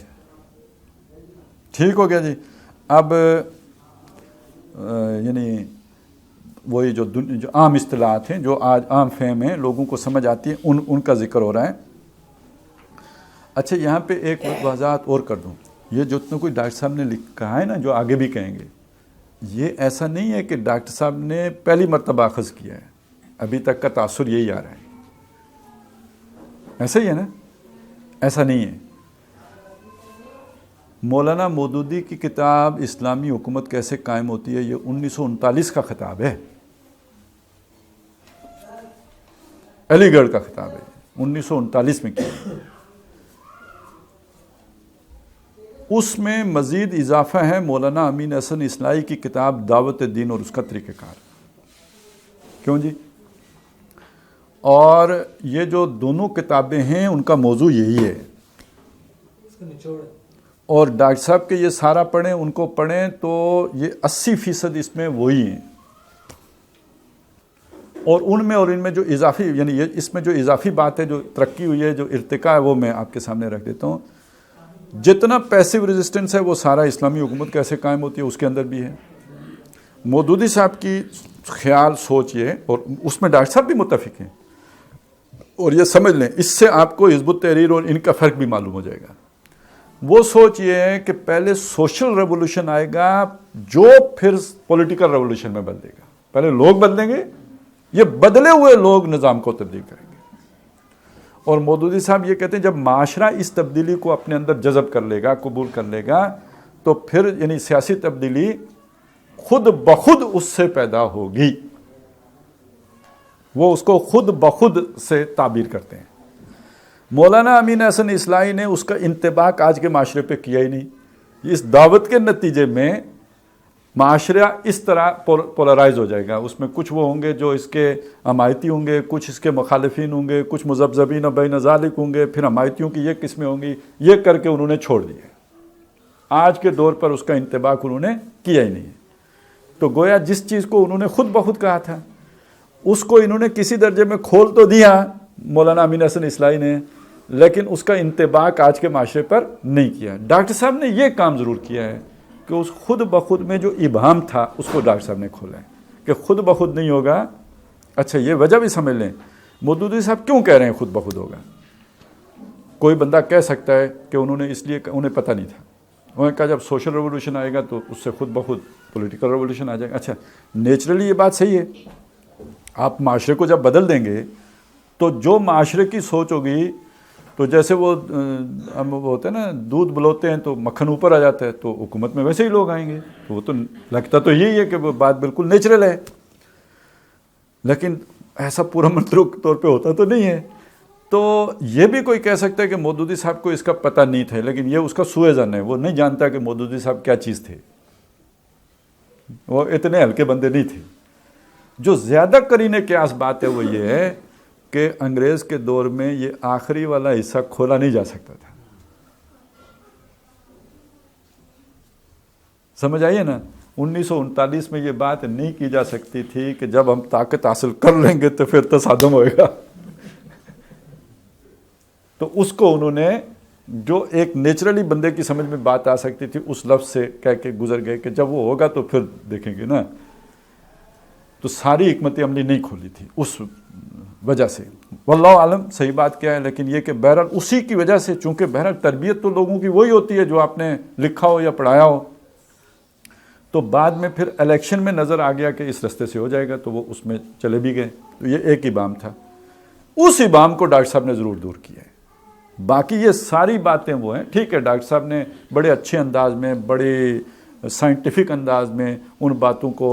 S1: ٹھیک ہو گیا جی. اب یعنی وہی جو عام اصطلاحات ہیں, جو آج عام فہم ہیں, لوگوں کو سمجھ آتی ہیں, ان کا ذکر ہو رہا ہے. اچھا, یہاں پہ ایک وضاحت اور کر دوں. یہ جو کوئی ڈاکٹر صاحب نے کہا ہے نا, جو آگے بھی کہیں گے, یہ ایسا نہیں ہے کہ ڈاکٹر صاحب نے پہلی مرتبہ اخذ کیا ہے. ابھی تک کا تاثر یہی آ رہا ہے. ایسا ہی ہے نا؟ ایسا نہیں ہے. مولانا مودودی کی کتاب اسلامی حکومت کیسے قائم ہوتی ہے, یہ 1939 کا خطاب ہے, علی گڑھ کا خطاب ہے, 1939 میں کیا. اس میں مزید اضافہ ہے مولانا امین احسن اصلاحی کی کتاب دعوت دین اور اس کا طریقہ کار. کیوں جی؟ اور یہ جو دونوں کتابیں ہیں ان کا موضوع یہی ہے. اور ڈاکٹر صاحب کے یہ سارا پڑھیں, ان کو پڑھیں تو یہ 80% اس میں وہی ہیں. اور ان میں اور ان میں جو اضافی, یعنی یہ اس میں جو اضافی بات ہے, جو ترقی ہوئی ہے, جو ارتقاء ہے, وہ میں آپ کے سامنے رکھ دیتا ہوں. جتنا پیسیو ریزسٹنس ہے وہ سارا اسلامی حکومت کیسے قائم ہوتی ہے اس کے اندر بھی ہے. مودودی صاحب کی خیال سوچ یہ ہے, اور اس میں ڈاکٹر صاحب بھی متفق ہیں, اور یہ سمجھ لیں اس سے آپ کو حزب التحریر اور ان کا فرق بھی معلوم ہو جائے گا. وہ سوچ یہ ہے کہ پہلے سوشل ریولوشن آئے گا جو پھر پولیٹیکل ریولوشن میں بدلے گا. پہلے لوگ بدلیں گے, یہ بدلے ہوئے لوگ نظام کو تبدیل کریں گے. اور مودودی صاحب یہ کہتے ہیں جب معاشرہ اس تبدیلی کو اپنے اندر جذب کر لے گا, قبول کر لے گا, تو پھر یعنی سیاسی تبدیلی خود بخود اس سے پیدا ہوگی. وہ اس کو خود بخود سے تعبیر کرتے ہیں. مولانا امین احسن اصلاحی نے اس کا انطباق آج کے معاشرے پہ کیا ہی نہیں. اس دعوت کے نتیجے میں معاشرہ اس طرح پولرائز ہو جائے گا. اس میں کچھ وہ ہوں گے جو اس کے حمایتی ہوں گے, کچھ اس کے مخالفین ہوں گے, کچھ مذبذبین بین ذالک ہوں گے, پھر حمایتیوں کی یہ قسمیں ہوں گی. یہ کر کے انہوں نے چھوڑ دیا. آج کے دور پر اس کا انطباق انہوں نے کیا ہی نہیں. تو گویا جس چیز کو انہوں نے خود بخود کہا تھا اس کو انہوں نے کسی درجے میں کھول تو دیا مولانا امین احسن اصلاحی نے, لیکن اس کا انطباق آج کے معاشرے پر نہیں کیا. ڈاکٹر صاحب نے یہ کام ضرور کیا ہے کہ اس خود بخود میں جو ابہام تھا اس کو ڈاکٹر صاحب نے کھولا ہے کہ خود بخود نہیں ہوگا. اچھا, یہ وجہ بھی سمجھ لیں مودودی صاحب کیوں کہہ رہے ہیں خود بخود ہوگا. کوئی بندہ کہہ سکتا ہے کہ انہوں نے اس لیے, انہیں پتہ نہیں تھا. انہوں نے کہا جب سوشل ریولوشن آئے گا تو اس سے خود بخود پولیٹیکل ریولوشن آ جائے گا. اچھا, نیچرلی یہ بات صحیح ہے. آپ معاشرے کو جب بدل دیں گے تو جو معاشرے کی سوچ ہوگی, تو جیسے وہ ہوتے ہیں نا, دودھ بلوتے ہیں تو مکھن اوپر آ جاتا ہے, تو حکومت میں ویسے ہی لوگ آئیں گے. تو وہ تو لگتا تو یہی ہے کہ وہ بات بالکل نیچرل ہے, لیکن ایسا پورا منطق طور پہ ہوتا تو نہیں ہے. تو یہ بھی کوئی کہہ سکتا ہے کہ مودودی صاحب کو اس کا پتہ نہیں تھا, لیکن یہ اس کا سوء ظن ہے. وہ نہیں جانتا کہ مودودی صاحب کیا چیز تھے. وہ اتنے ہلکے بندے نہیں تھے. جو زیادہ قرینے قیاس بات ہے وہ یہ ہے کہ انگریز کے دور میں یہ آخری والا حصہ کھولا نہیں جا سکتا تھا. سمجھ آئیے نا, 1939 میں یہ بات نہیں کی جا سکتی تھی کہ جب ہم طاقت حاصل کر لیں گے تو پھر تصادم ہوئے گا. تو اس کو انہوں نے جو ایک نیچرلی بندے کی سمجھ میں بات آ سکتی تھی اس لفظ سے کہہ کے گزر گئے کہ جب وہ ہوگا تو پھر دیکھیں گے نا. تو ساری حکمت عملی نہیں کھولی تھی اس وجہ سے. واللہ عالم صحیح بات کیا ہے, لیکن یہ کہ بہرحال اسی کی وجہ سے, چونکہ بہرحال تربیت تو لوگوں کی وہی ہوتی ہے جو آپ نے لکھا ہو یا پڑھایا ہو, تو بعد میں پھر الیکشن میں نظر آ گیا کہ اس رستے سے ہو جائے گا تو وہ اس میں چلے بھی گئے. تو یہ ایک ابہام تھا, اس ابہام کو ڈاکٹر صاحب نے ضرور دور کیا ہے. باقی یہ ساری باتیں وہ ہیں, ٹھیک ہے ڈاکٹر صاحب نے بڑے اچھے انداز میں, بڑے سائنٹیفک انداز میں ان باتوں کو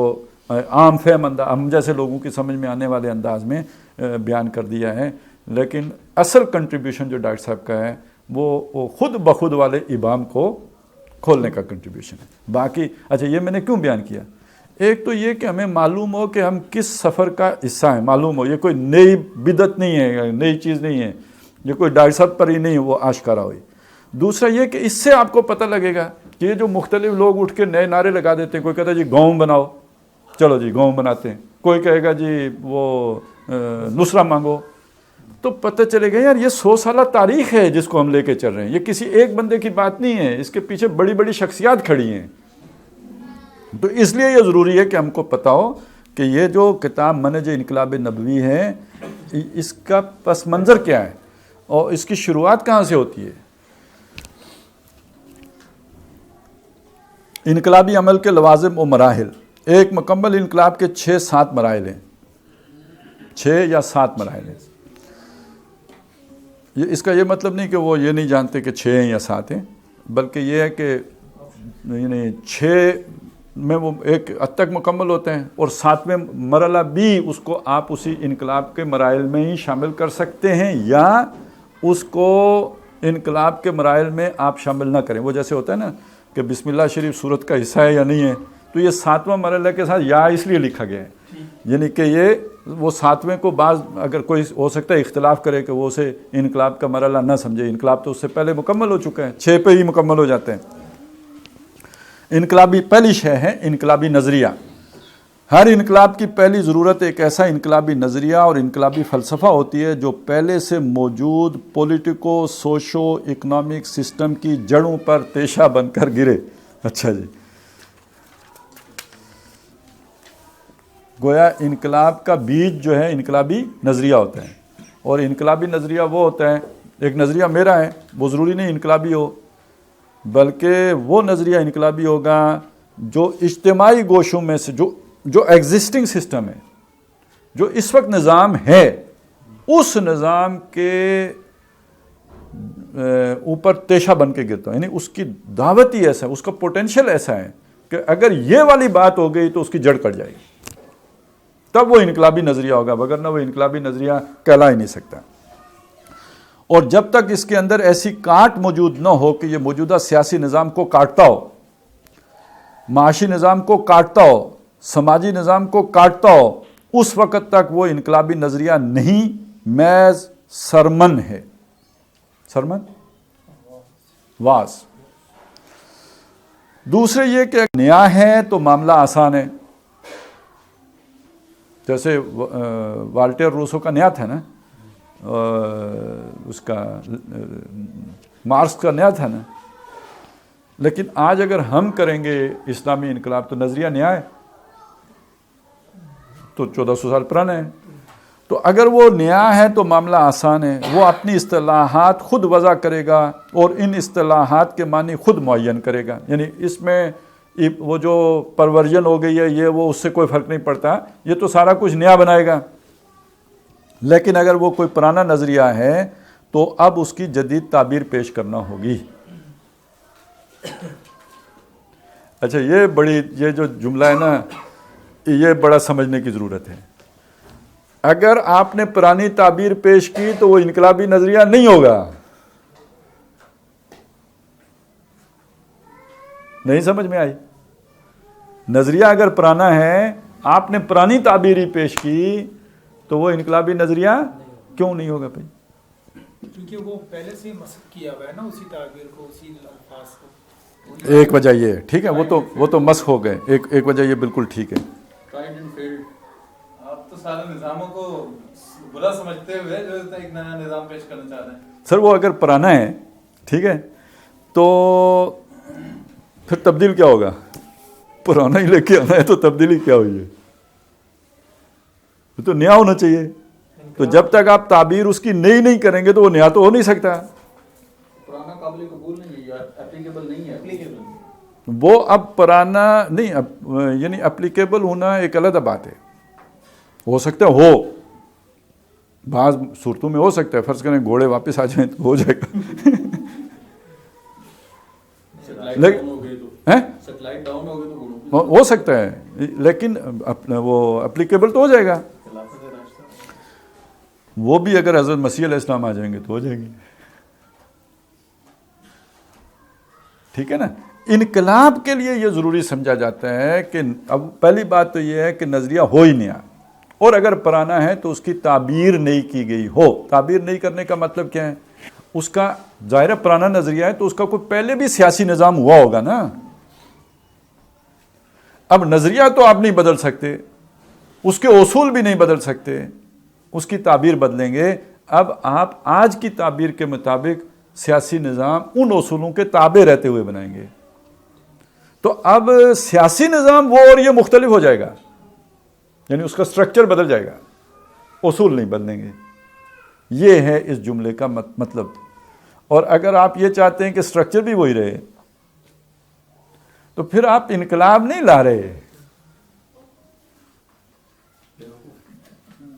S1: عام فہم انداز, ہم جیسے لوگوں کی سمجھ میں آنے والے انداز میں بیان کر دیا ہے, لیکن اصل کنٹریبیوشن جو ڈاکٹر صاحب کا ہے وہ خود بخود والے ابہام کو کھولنے کا کنٹریبیوشن ہے. باقی اچھا یہ میں نے کیوں بیان کیا, ایک تو یہ کہ ہمیں معلوم ہو کہ ہم کس سفر کا حصہ ہیں, معلوم ہو یہ کوئی نئی بدعت نہیں ہے, نئی چیز نہیں ہے, یہ کوئی ڈاکٹر صاحب پر ہی نہیں وہ آشکارا ہوئی. دوسرا یہ کہ اس سے آپ کو پتہ لگے گا کہ یہ جو مختلف لوگ اٹھ کے نئے نعرے لگا دیتے ہیں, کوئی کہتا ہے جی گاؤں بناؤ, چلو جی گاؤں بناتے ہیں, کوئی کہے گا جی وہ نصرہ مانگو, تو پتہ چلے گا یار یہ 100 سالہ تاریخ ہے جس کو ہم لے کے چل رہے ہیں, یہ کسی ایک بندے کی بات نہیں ہے, اس کے پیچھے بڑی بڑی شخصیات کھڑی ہیں. تو اس لیے یہ ضروری ہے کہ ہم کو پتہ ہو کہ یہ جو کتاب منہج انقلاب نبوی ہے اس کا پس منظر کیا ہے اور اس کی شروعات کہاں سے ہوتی ہے. انقلابی عمل کے لوازم و مراحل, ایک مکمل انقلاب کے 6-7 مراحل ہیں, 6 یا 7 مراحل ہیں. یہ اس کا یہ مطلب نہیں کہ وہ یہ نہیں جانتے کہ 6 ہیں یا 7 ہیں, بلکہ یہ ہے کہ یعنی 6 میں وہ ایک حد تک مکمل ہوتے ہیں, اور 7ویں مرحلہ بھی اس کو آپ اسی انقلاب کے مراحل میں ہی شامل کر سکتے ہیں, یا اس کو انقلاب کے مراحل میں آپ شامل نہ کریں. وہ جیسے ہوتا ہے نا کہ بسم اللہ شریف سورت کا حصہ ہے یا نہیں ہے, تو یہ 7واں مرحلہ کے ساتھ یا اس لیے لکھا گیا ہے, یعنی کہ یہ وہ 7ویں کو بعض اگر کوئی ہو سکتا ہے اختلاف کرے کہ وہ اسے انقلاب کا مرحلہ نہ سمجھے, انقلاب تو اس سے پہلے مکمل ہو چکا ہے, 6 پہ ہی مکمل ہو جاتے ہیں. انقلابی پہلی شے ہے انقلابی نظریہ. ہر انقلاب کی پہلی ضرورت ایک ایسا انقلابی نظریہ اور انقلابی فلسفہ ہوتی ہے جو پہلے سے موجود پولیٹیکو سوشو اکنامک سسٹم کی جڑوں پر تیشہ بن کر گرے. اچھا جی, گویا انقلاب کا بیج جو ہے انقلابی نظریہ ہوتا ہے, اور انقلابی نظریہ وہ ہوتا ہے, ایک نظریہ میرا ہے وہ ضروری نہیں انقلابی ہو, بلکہ وہ نظریہ انقلابی ہوگا جو اجتماعی گوشوں میں سے جو ایگزسٹنگ سسٹم ہے, جو اس وقت نظام ہے, اس نظام کے اوپر تیشہ بن کے گرتا ہے. یعنی اس کی دعوت ہی ایسا ہے, اس کا پوٹینشیل ایسا ہے کہ اگر یہ والی بات ہو گئی تو اس کی جڑ کٹ جائے گی, تب وہ انقلابی نظریہ ہوگا, وگرنہ وہ انقلابی نظریہ کہلا ہی نہیں سکتا. اور جب تک اس کے اندر ایسی کاٹ موجود نہ ہو کہ یہ موجودہ سیاسی نظام کو کاٹتا ہو, معاشی نظام کو کاٹتا ہو, سماجی نظام کو کاٹتا ہو, اس وقت تک وہ انقلابی نظریہ نہیں, محض سرمن ہے. سرمن واس. دوسرے یہ کہ نیا ہے تو معاملہ آسان ہے, جیسے والٹر روسو کا نیا تھا نا, اس کا مارکس کا نیا تھا نا, لیکن آج اگر ہم کریں گے اسلامی انقلاب تو نظریہ نیا ہے, تو 1400 سال پرانا ہے. تو اگر وہ نیا ہے تو معاملہ آسان ہے, وہ اپنی اصطلاحات خود وضع کرے گا اور ان اصطلاحات کے معنی خود معین کرے گا. یعنی اس میں وہ جو پرورژن ہو گئی ہے یہ وہ اس سے کوئی فرق نہیں پڑتا, یہ تو سارا کچھ نیا بنائے گا. لیکن اگر وہ کوئی پرانا نظریہ ہے تو اب اس کی جدید تعبیر پیش کرنا ہوگی. اچھا یہ جو جملہ ہے نا, یہ بڑا سمجھنے کی ضرورت ہے. اگر آپ نے پرانی تعبیر پیش کی تو وہ انقلابی نظریہ نہیں ہوگا. نہیں سمجھ میں آئی؟ نظریہ اگر پرانا ہے, آپ نے پرانی تعبیر ہی پیش کی تو وہ انقلابی نظریہ کیوں نہیں ہوگا بھائی؟
S2: کیونکہ وہ پہلے سے مسخ کیا ہوا ہے نا اسی تعبیر کو, اسی الفاظ کو.
S1: ایک وجہ یہ ہے، ٹھیک ہے، وہ تو مسخ ہو گئے، ایک وجہ یہ بالکل ٹھیک ہے.
S2: آپ تو سارے نظاموں کو برا سمجھتے ہوئے جو ایک نیا نظام پیش کرنا چاہ رہے ہیں.
S1: سر وہ اگر پرانا ہے، ٹھیک ہے، تو پھر تبدیل کیا ہوگا؟ پرانا ہی لے کے آنا ہے تو تبدیلی کیا ہوئی ہے؟ تو نیا ہونا چاہیے. تو جب تک آپ تعبیر اس کی نئی نہیں کریں گے تو وہ نیا تو ہو نہیں سکتا.
S2: پرانا قابل قبول نہیں ہے، اپلیکیبل نہیں ہے.
S1: وہ اب پرانا نہیں، یعنی اپلیکیبل ہونا ایک علیحدہ بات ہے. ہو سکتا ہے، ہو بعض صورتوں میں ہو سکتا ہے، فرض کریں گھوڑے واپس آ جائیں تو ہو جائے گا. ہو سکتا ہے، لیکن وہ اپلیکیبل تو ہو جائے گا. وہ بھی اگر حضرت مسیح علیہ السلام آ جائیں گے تو ہو جائے گی. ٹھیک ہے نا. انقلاب کے لیے یہ ضروری سمجھا جاتا ہے کہ اب پہلی بات تو یہ ہے کہ نظریہ ہو ہی نیا، اور اگر پرانا ہے تو اس کی تعبیر نہیں کی گئی ہو. تعبیر نہیں کرنے کا مطلب کیا ہے؟ اس کا ظاہر پرانا نظریہ ہے تو اس کا کوئی پہلے بھی سیاسی نظام ہوا ہوگا نا. اب نظریہ تو آپ نہیں بدل سکتے، اس کے اصول بھی نہیں بدل سکتے، اس کی تعبیر بدلیں گے. اب آپ آج کی تعبیر کے مطابق سیاسی نظام ان اصولوں کے تابع رہتے ہوئے بنائیں گے تو اب سیاسی نظام وہ اور یہ مختلف ہو جائے گا، یعنی اس کا سٹرکچر بدل جائے گا، اصول نہیں بدلیں گے. یہ ہے اس جملے کا مطلب. اور اگر آپ یہ چاہتے ہیں کہ سٹرکچر بھی وہی رہے تو پھر آپ انقلاب نہیں لا رہے.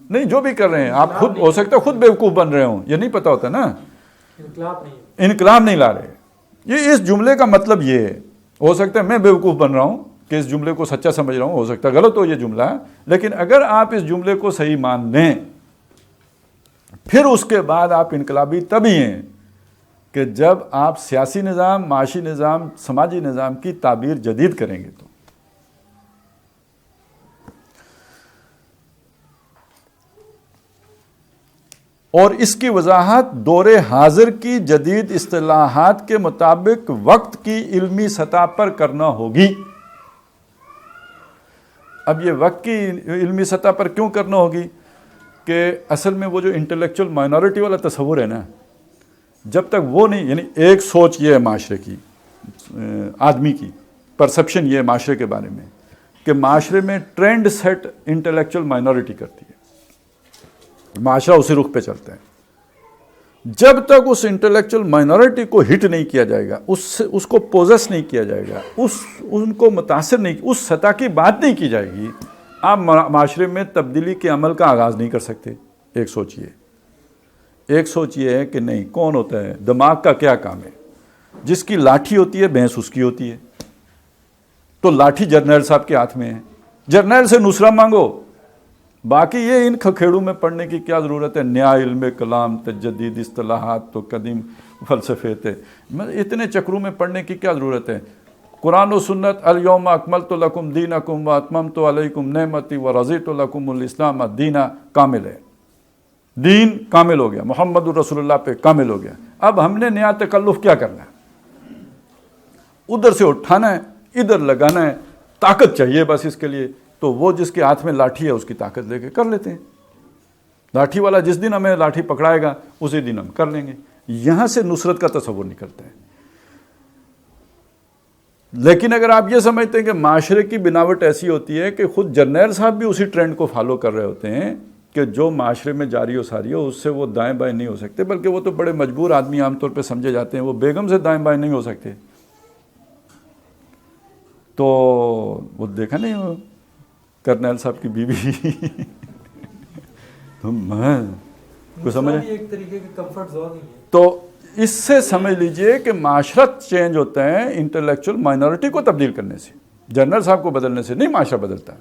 S1: نہیں، جو بھی کر رہے ہیں آپ خود ہو سکتا ہے خود بیوقوف بن رہے ہوں، یہ نہیں پتا ہوتا نا. انقلاب نہیں لا رہے. یہ اس جملے کا مطلب یہ ہے. ہو سکتا ہے میں بیوقوف بن رہا ہوں کہ اس جملے کو سچا سمجھ رہا ہوں، ہو سکتا ہے غلط ہو یہ جملہ، لیکن اگر آپ اس جملے کو صحیح مان لیں پھر اس کے بعد آپ انقلابی تبھی ہیں کہ جب آپ سیاسی نظام، معاشی نظام، سماجی نظام کی تعبیر جدید کریں گے. تو اور اس کی وضاحت دور حاضر کی جدید اصطلاحات کے مطابق وقت کی علمی سطح پر کرنا ہوگی. اب یہ وقت کی علمی سطح پر کیوں کرنا ہوگی کہ اصل میں وہ جو انٹلیکچوئل مائنورٹی والا تصور ہے نا، جب تک وہ نہیں، یعنی ایک سوچ یہ ہے معاشرے کی، آدمی کی پرسپشن یہ ہے معاشرے کے بارے میں کہ معاشرے میں ٹرینڈ سیٹ انٹلیکچوئل مائنورٹی کرتی ہے، معاشرہ اسی رخ پہ چلتا ہے. جب تک اس انٹلیکچوئل مائنورٹی کو ہٹ نہیں کیا جائے گا، اس کو پوزیس نہیں کیا جائے گا، ان کو متاثر نہیں، اس سطح کی بات نہیں کی جائے گی، آپ معاشرے میں تبدیلی کے عمل کا آغاز نہیں کر سکتے. ایک سوچ یہ ہے کہ نہیں، کون ہوتا ہے، دماغ کا کیا کام ہے. جس کی لاٹھی ہوتی ہے بھینس اس کی ہوتی ہے. تو لاٹھی جرنیل صاحب کے ہاتھ میں ہے، جرنیل سے نصرہ مانگو. باقی یہ ان کھکھیڑوں میں پڑھنے کی کیا ضرورت ہے؟ نیا علم کلام، تجدید اصطلاحات تو قدیم فلسفے تھے، اتنے چکروں میں پڑھنے کی کیا ضرورت ہے؟ قرآن و سنت، الیوم اکملت لکم دینکم واتممت علیکم نعمتی ورضیت لکم الاسلام دینا، کامل ہے. دین کامل ہو گیا، محمد رسول اللہ پہ کامل ہو گیا. اب ہم نے نیا تکلف کیا کرنا ہے؟ ادھر سے اٹھانا ہے، ادھر لگانا ہے. طاقت چاہیے بس اس کے لیے. تو وہ جس کے ہاتھ میں لاٹھی ہے اس کی طاقت لے کے کر لیتے ہیں. لاٹھی والا جس دن ہمیں لاٹھی پکڑائے گا اسی دن ہم کر لیں گے. یہاں سے نصرت کا تصور نکلتا ہے. لیکن اگر آپ یہ سمجھتے ہیں کہ معاشرے کی بناوٹ ایسی ہوتی ہے کہ خود جرنیل صاحب بھی اسی ٹرینڈ کو فالو کر رہے ہوتے ہیں کہ جو معاشرے میں جاری و ساری ہو اس سے وہ دائیں بائیں نہیں ہو سکتے، بلکہ وہ تو بڑے مجبور آدمی عام طور پہ سمجھے جاتے ہیں، وہ بیگم سے دائیں بائیں نہیں ہو سکتے. تو وہ دیکھا نہیں کرنیل صاحب کی بیوی کو سمجھ
S3: ایک طریقے کا کمفرٹ زون ہی ہے.
S1: تو اس سے سمجھ لیجئے کہ معاشرت چینج ہوتا ہے انٹلیکچوئل مائنورٹی کو تبدیل کرنے سے، جنرل صاحب کو بدلنے سے نہیں معاشرہ بدلتا.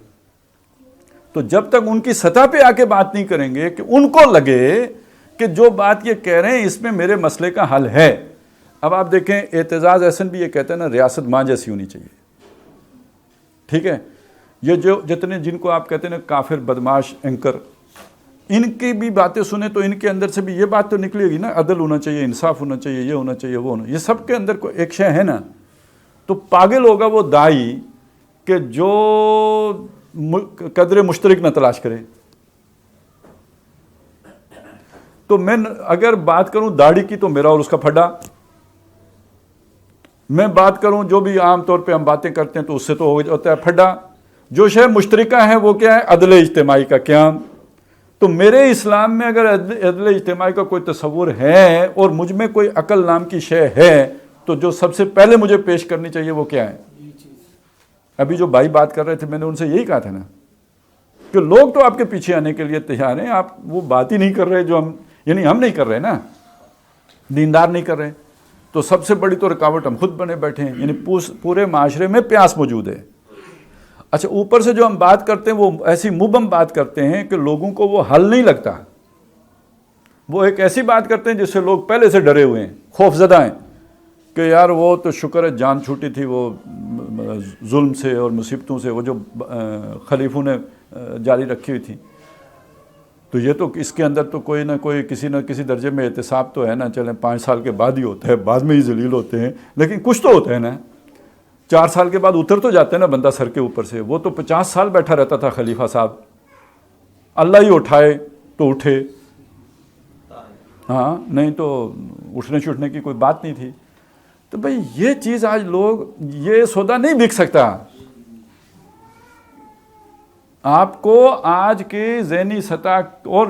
S1: تو جب تک ان کی سطح پہ آ کے بات نہیں کریں گے کہ ان کو لگے کہ جو بات یہ کہہ رہے ہیں اس میں میرے مسئلے کا حل ہے. اب آپ دیکھیں اعتزاز احسن بھی یہ کہتے ہیں نا، ریاست ماں جیسی ہونی چاہیے. ٹھیک ہے، یہ جو جتنے جن کو آپ کہتے ہیں نا کافر، بدماش، اینکر، ان کی بھی باتیں سنیں تو ان کے اندر سے بھی یہ بات تو نکلے گی نا، عدل ہونا چاہیے، انصاف ہونا چاہیے، یہ ہونا چاہیے، وہ ہونا، یہ سب کے اندر کو ایک شے ہے نا. تو پاگل ہوگا وہ دائی کہ جو قدر مشترک نہ تلاش کرے. تو میں اگر بات کروں داڑھی کی تو میرا اور اس کا پھڈا. میں بات کروں جو بھی عام طور پہ ہم باتیں کرتے ہیں تو اس سے تو ہو جاتا ہے پھڈا. جو شے مشترکہ ہے وہ کیا ہے؟ عدل اجتماعی کا قیام. تو میرے اسلام میں اگر عدل اجتماعی کا کوئی تصور ہے اور مجھ میں کوئی عقل نام کی شے ہے تو جو سب سے پہلے مجھے پیش کرنی چاہیے وہ کیا ہے؟ ابھی جو بھائی بات کر رہے تھے میں نے ان سے یہی کہا تھا نا کہ لوگ تو آپ کے پیچھے آنے کے لیے تیار ہیں, آپ وہ بات ہی نہیں کر رہے جو ہم, یعنی ہم نہیں کر رہے نا, دیندار نہیں کر رہے. تو سب سے بڑی تو رکاوٹ ہم خود بنے بیٹھے ہیں, یعنی پورے معاشرے میں پیاس موجود ہے. اچھا اوپر سے جو ہم بات کرتے ہیں وہ ایسی مبہم بات کرتے ہیں کہ لوگوں کو وہ حل نہیں لگتا. وہ ایک ایسی بات کرتے ہیں جس سے لوگ پہلے سے ڈرے ہوئے ہیں, خوف زدہ ہیں کہ یار وہ تو شکر ہے جان چھوٹی تھی وہ ظلم سے اور مصیبتوں سے, وہ جو خلیفوں نے جاری رکھی ہوئی تھی. تو یہ تو اس کے اندر تو کوئی نہ کوئی کسی نہ کسی درجے میں احتساب تو ہے نا, چلیں 5 سال کے بعد ہی ہوتا ہے, بعد میں ہی ذلیل ہوتے ہیں, لیکن کچھ تو ہوتا ہے نا. 4 سال کے بعد اتر تو جاتے ہیں نا بندہ سر کے اوپر سے. وہ تو 50 سال بیٹھا رہتا تھا خلیفہ صاحب, اللہ ہی اٹھائے تو اٹھے, ہاں نہیں تو اٹھنے چھٹنے کی کوئی بات نہیں تھی. تو بھئی یہ چیز آج لوگ, یہ سودا نہیں بک سکتا. آپ کو آج کی ذہنی سطح اور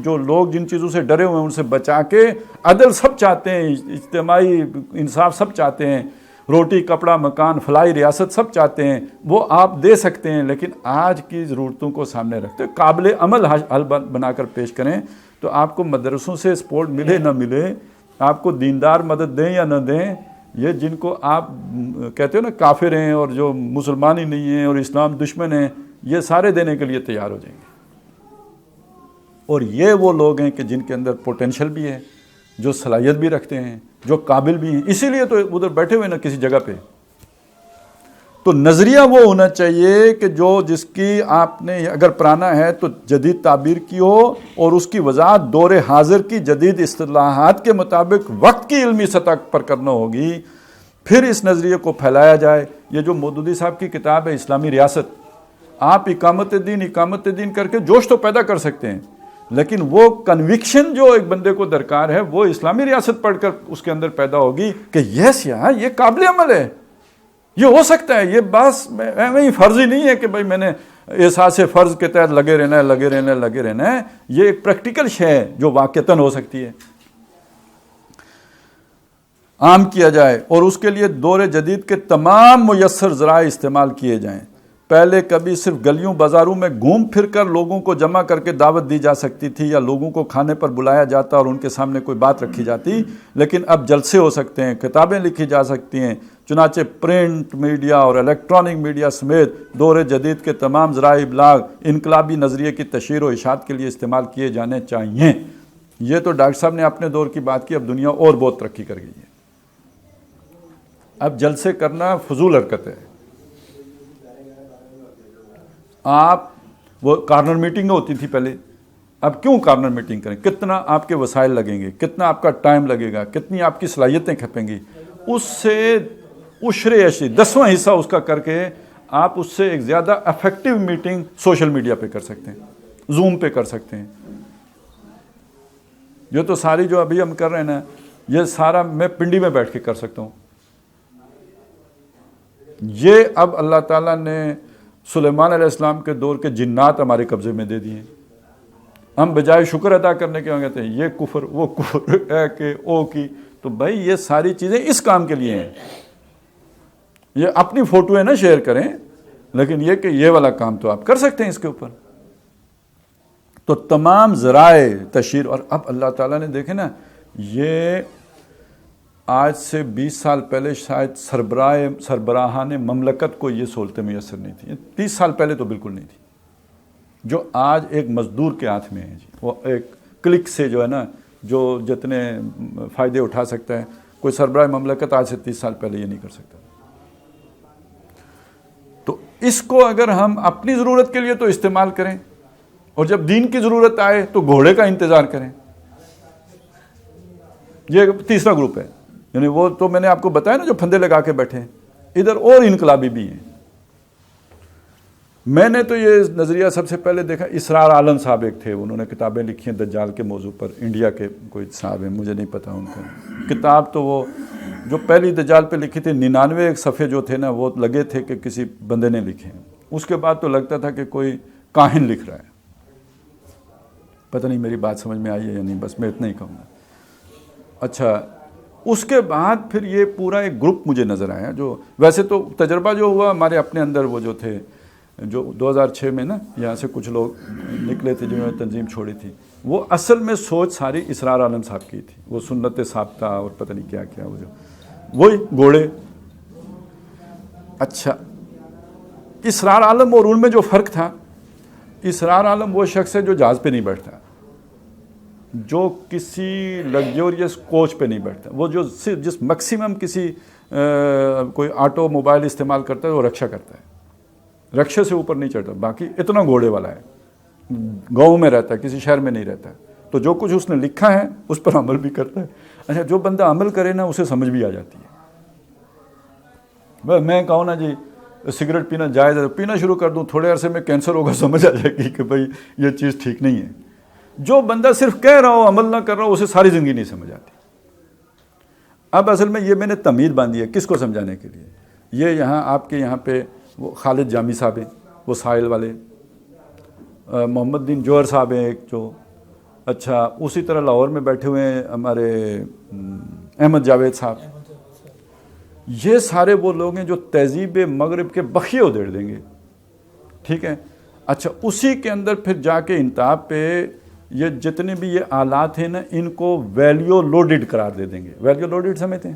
S1: جو لوگ جن چیزوں سے ڈرے ہوئے ہیں ان سے بچا کے عدل سب چاہتے ہیں, اجتماعی انصاف سب چاہتے ہیں, روٹی کپڑا مکان فلاحی ریاست سب چاہتے ہیں, وہ آپ دے سکتے ہیں. لیکن آج کی ضرورتوں کو سامنے رکھتے ہوئے قابل عمل حل بنا کر پیش کریں. تو آپ کو مدرسوں سے سپورٹ ملے نہ ملے, آپ کو دیندار مدد دیں یا نہ دیں, یہ جن کو آپ کہتے ہو نا کافر ہیں اور جو مسلمان ہی نہیں ہیں اور اسلام دشمن ہیں, یہ سارے دینے کے لیے تیار ہو جائیں گے. اور یہ وہ لوگ ہیں کہ جن کے اندر پوٹینشل بھی ہے, جو صلاحیت بھی رکھتے ہیں, جو قابل بھی ہیں, اسی لیے تو ادھر بیٹھے ہوئے نا کسی جگہ پہ. تو نظریہ وہ ہونا چاہیے کہ جو جس کی آپ نے اگر پرانا ہے تو جدید تعبیر کی ہو اور اس کی وضاحت دور حاضر کی جدید اصطلاحات کے مطابق وقت کی علمی سطح پر کرنا ہوگی. پھر اس نظریے کو پھیلایا جائے. یہ جو مودودی صاحب کی کتاب ہے اسلامی ریاست, آپ اقامت دین کر کے جوش تو پیدا کر سکتے ہیں, لیکن وہ کنوکشن جو ایک بندے کو درکار ہے وہ اسلامی ریاست پڑھ کر اس کے اندر پیدا ہوگی کہ یس یار یہ قابل عمل ہے, یہ ہو سکتا ہے. یہ بس میں فرض ہی نہیں ہے کہ بھائی میں نے احساس فرض کے تحت لگے رہنا ہے. یہ ایک پریکٹیکل شے ہے جو واقعتاً ہو سکتی ہے, عام کیا جائے. اور اس کے لیے دور جدید کے تمام میسر ذرائع استعمال کیے جائیں. پہلے کبھی صرف گلیوں بازاروں میں گھوم پھر کر لوگوں کو جمع کر کے دعوت دی جا سکتی تھی یا لوگوں کو کھانے پر بلایا جاتا اور ان کے سامنے کوئی بات رکھی جاتی, لیکن اب جلسے ہو سکتے ہیں, کتابیں لکھی جا سکتی ہیں. چنانچہ پرنٹ میڈیا اور الیکٹرانک میڈیا سمیت دور جدید کے تمام ذرائع ابلاغ انقلابی نظریے کی تشہیر و اشاعت کے لیے استعمال کیے جانے چاہیے. یہ تو ڈاکٹر صاحب نے اپنے دور کی بات کی, اب دنیا اور بہت ترقی کر گئی ہے. اب جلسے کرنا فضول حرکت ہے. آپ وہ کارنر میٹنگ ہوتی تھی پہلے, اب کیوں کارنر میٹنگ کریں؟ کتنا آپ کے وسائل لگیں گے, کتنا آپ کا ٹائم لگے گا, کتنی آپ کی صلاحیتیں کھپیں گی. اس سے عشرے 10واں حصہ اس کا کر کے آپ اس سے ایک زیادہ افیکٹو میٹنگ سوشل میڈیا پہ کر سکتے ہیں, زوم پہ کر سکتے ہیں. یہ تو ساری جو ابھی ہم کر رہے ہیں نا, یہ سارا میں پنڈی میں بیٹھ کے کر سکتا ہوں. یہ اب اللہ تعالیٰ نے سلیمان علیہ السلام کے دور کے جنات ہمارے قبضے میں دے دیے. ہم بجائے شکر ادا کرنے کے کہتے ہیں یہ کفر وہ کفر اے کہ او کی. تو بھائی یہ ساری چیزیں اس کام کے لیے ہیں. یہ اپنی فوٹویں نہ شیئر کریں, لیکن یہ کہ یہ والا کام تو آپ کر سکتے ہیں اس کے اوپر. تو تمام ذرائع تشہیر. اور اب اللہ تعالیٰ نے دیکھیں نا, یہ آج سے 20 سال پہلے شاید سربراہان مملکت کو یہ سہولتیں میسر نہیں تھیں. 30 سال پہلے تو بالکل نہیں تھی, جو آج ایک مزدور کے ہاتھ میں ہے جی. وہ ایک کلک سے جو ہے نا, جو جتنے فائدے اٹھا سکتا ہے, کوئی سربراہ مملکت آج سے 30 سال پہلے یہ نہیں کر سکتا. تو اس کو اگر ہم اپنی ضرورت کے لیے تو استعمال کریں, اور جب دین کی ضرورت آئے تو گھوڑے کا انتظار کریں. یہ تیسرا گروپ ہے. یعنی وہ تو میں نے آپ کو بتایا نا جو پھندے لگا کے بیٹھے ہیں, ادھر اور انقلابی بھی ہیں. میں نے تو یہ نظریہ سب سے پہلے دیکھا, اسرار عالم صاحب ایک تھے, انہوں نے کتابیں لکھی ہیں دجال کے موضوع پر, انڈیا کے کوئی صاحب ہیں, مجھے نہیں پتا ان کا کتاب. تو وہ جو پہلی دجال پہ لکھی تھی 99 صفحے جو تھے نا وہ لگے تھے کہ کسی بندے نے لکھے ہیں. اس کے بعد تو لگتا تھا کہ کوئی کاہن لکھ رہا ہے. پتہ نہیں میری بات سمجھ میں آئی ہے یا نہیں, بس میں اتنا ہی کہوں گا. اچھا, اس کے بعد پھر یہ پورا ایک گروپ مجھے نظر آیا, جو ویسے تو تجربہ جو ہوا ہمارے اپنے اندر, وہ جو تھے جو 2006 میں نا یہاں سے کچھ لوگ نکلے تھے جنہوں نے تنظیم چھوڑی تھی, وہ اصل میں سوچ ساری اسرار عالم صاحب کی تھی. وہ سنت ثابتہ اور پتہ نہیں کیا کیا, وہ جو وہی گھوڑے. اچھا, اسرار عالم اور ان میں جو فرق تھا, اسرار عالم وہ شخص ہے جو جہاز پہ نہیں بیٹھتا, جو کسی لگزوریس کوچ پہ نہیں بیٹھتا, وہ جو صرف جس میکسیمم کسی کوئی آٹو موبائل استعمال کرتا ہے وہ رکشا کرتا ہے, رکشے سے اوپر نہیں چڑھتا. باقی اتنا گھوڑے والا ہے, گاؤں میں رہتا ہے, کسی شہر میں نہیں رہتا. تو جو کچھ اس نے لکھا ہے اس پر عمل بھی کرتا ہے. اچھا, جو بندہ عمل کرے نا اسے سمجھ بھی آ جاتی ہے. میں کہوں نا جی سگریٹ پینا جائز ہے, پینا شروع کر دوں, تھوڑے عرصے میں کینسر ہوگا, سمجھ آ جائے گی کہ بھائی یہ چیز ٹھیک نہیں ہے. جو بندہ صرف کہہ رہا ہو عمل نہ کر رہا ہو اسے ساری زندگی نہیں سمجھ آتی. اب اصل میں یہ میں نے تمہید باندھی ہے کس کو سمجھانے کے لیے. یہ یہاں آپ کے یہاں پہ وہ خالد جامی صاحب ہیں, وہ ساحل والے, محمد دین جوہر صاحب ہیں ایک جو, اچھا اسی طرح لاہور میں بیٹھے ہوئے ہیں ہمارے احمد جاوید صاحب. یہ سارے وہ لوگ ہیں جو تہذیب مغرب کے بخیے ادھیڑ دیں گے, ٹھیک ہے. اچھا, اسی کے اندر پھر جا کے انتہا پہ یہ جتنے بھی یہ آلات ہیں نا ان کو ویلیو لوڈڈ قرار دے دیں گے. ویلیو لوڈڈ سمجھتے ہیں,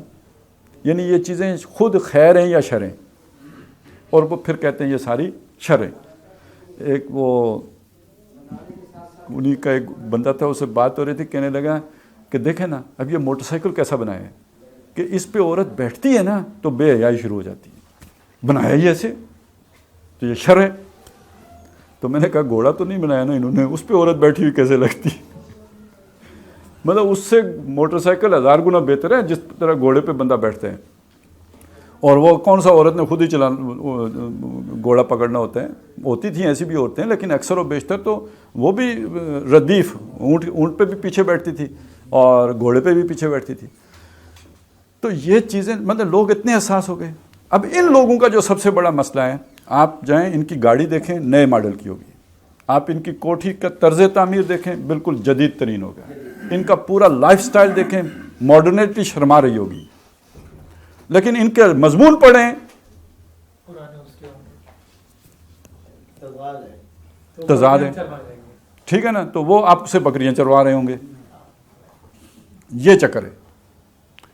S1: یعنی یہ چیزیں خود خیر ہیں یا شر ہیں, اور وہ پھر کہتے ہیں یہ ساری شر ہیں. ایک وہ انہی کا ایک بندہ تھا, اسے بات ہو رہی تھی, کہنے لگا کہ دیکھیں نا اب یہ موٹر سائیکل کیسا بنایا ہے کہ اس پہ عورت بیٹھتی ہے نا تو بے حیائی شروع ہو جاتی ہے, بنایا ہی ایسے تو یہ شر ہے. تو میں نے کہا گھوڑا تو نہیں بنایا نا انہوں نے, اس پہ عورت بیٹھی ہوئی کیسے لگتی. مطلب اس سے موٹر سائیکل 1000 گنا بہتر ہے جس طرح گھوڑے پہ بندہ بیٹھتا ہے. اور وہ کون سا عورت نے خود ہی گھوڑا پکڑنا ہوتا ہے. ہوتی تھیں ایسی بھی عورتیں, لیکن اکثر و بیشتر تو وہ بھی ردیف اونٹ پہ بھی پیچھے بیٹھتی تھی اور گھوڑے پہ بھی پیچھے بیٹھتی تھی. تو یہ چیزیں مطلب لوگ اتنے حساس ہو گئے. اب ان لوگوں کا جو سب سے بڑا مسئلہ ہے, آپ جائیں ان کی گاڑی دیکھیں نئے ماڈل کی ہوگی, آپ ان کی کوٹھی کا طرز تعمیر دیکھیں بالکل جدید ترین ہوگا, ان کا پورا لائف سٹائل دیکھیں ماڈرنیٹی شرما رہی ہوگی, لیکن ان کے مضمون پڑھیں تضاد ہے, ٹھیک ہے نا. تو وہ آپ سے بکریاں چروا رہے ہوں گے. یہ چکر ہے,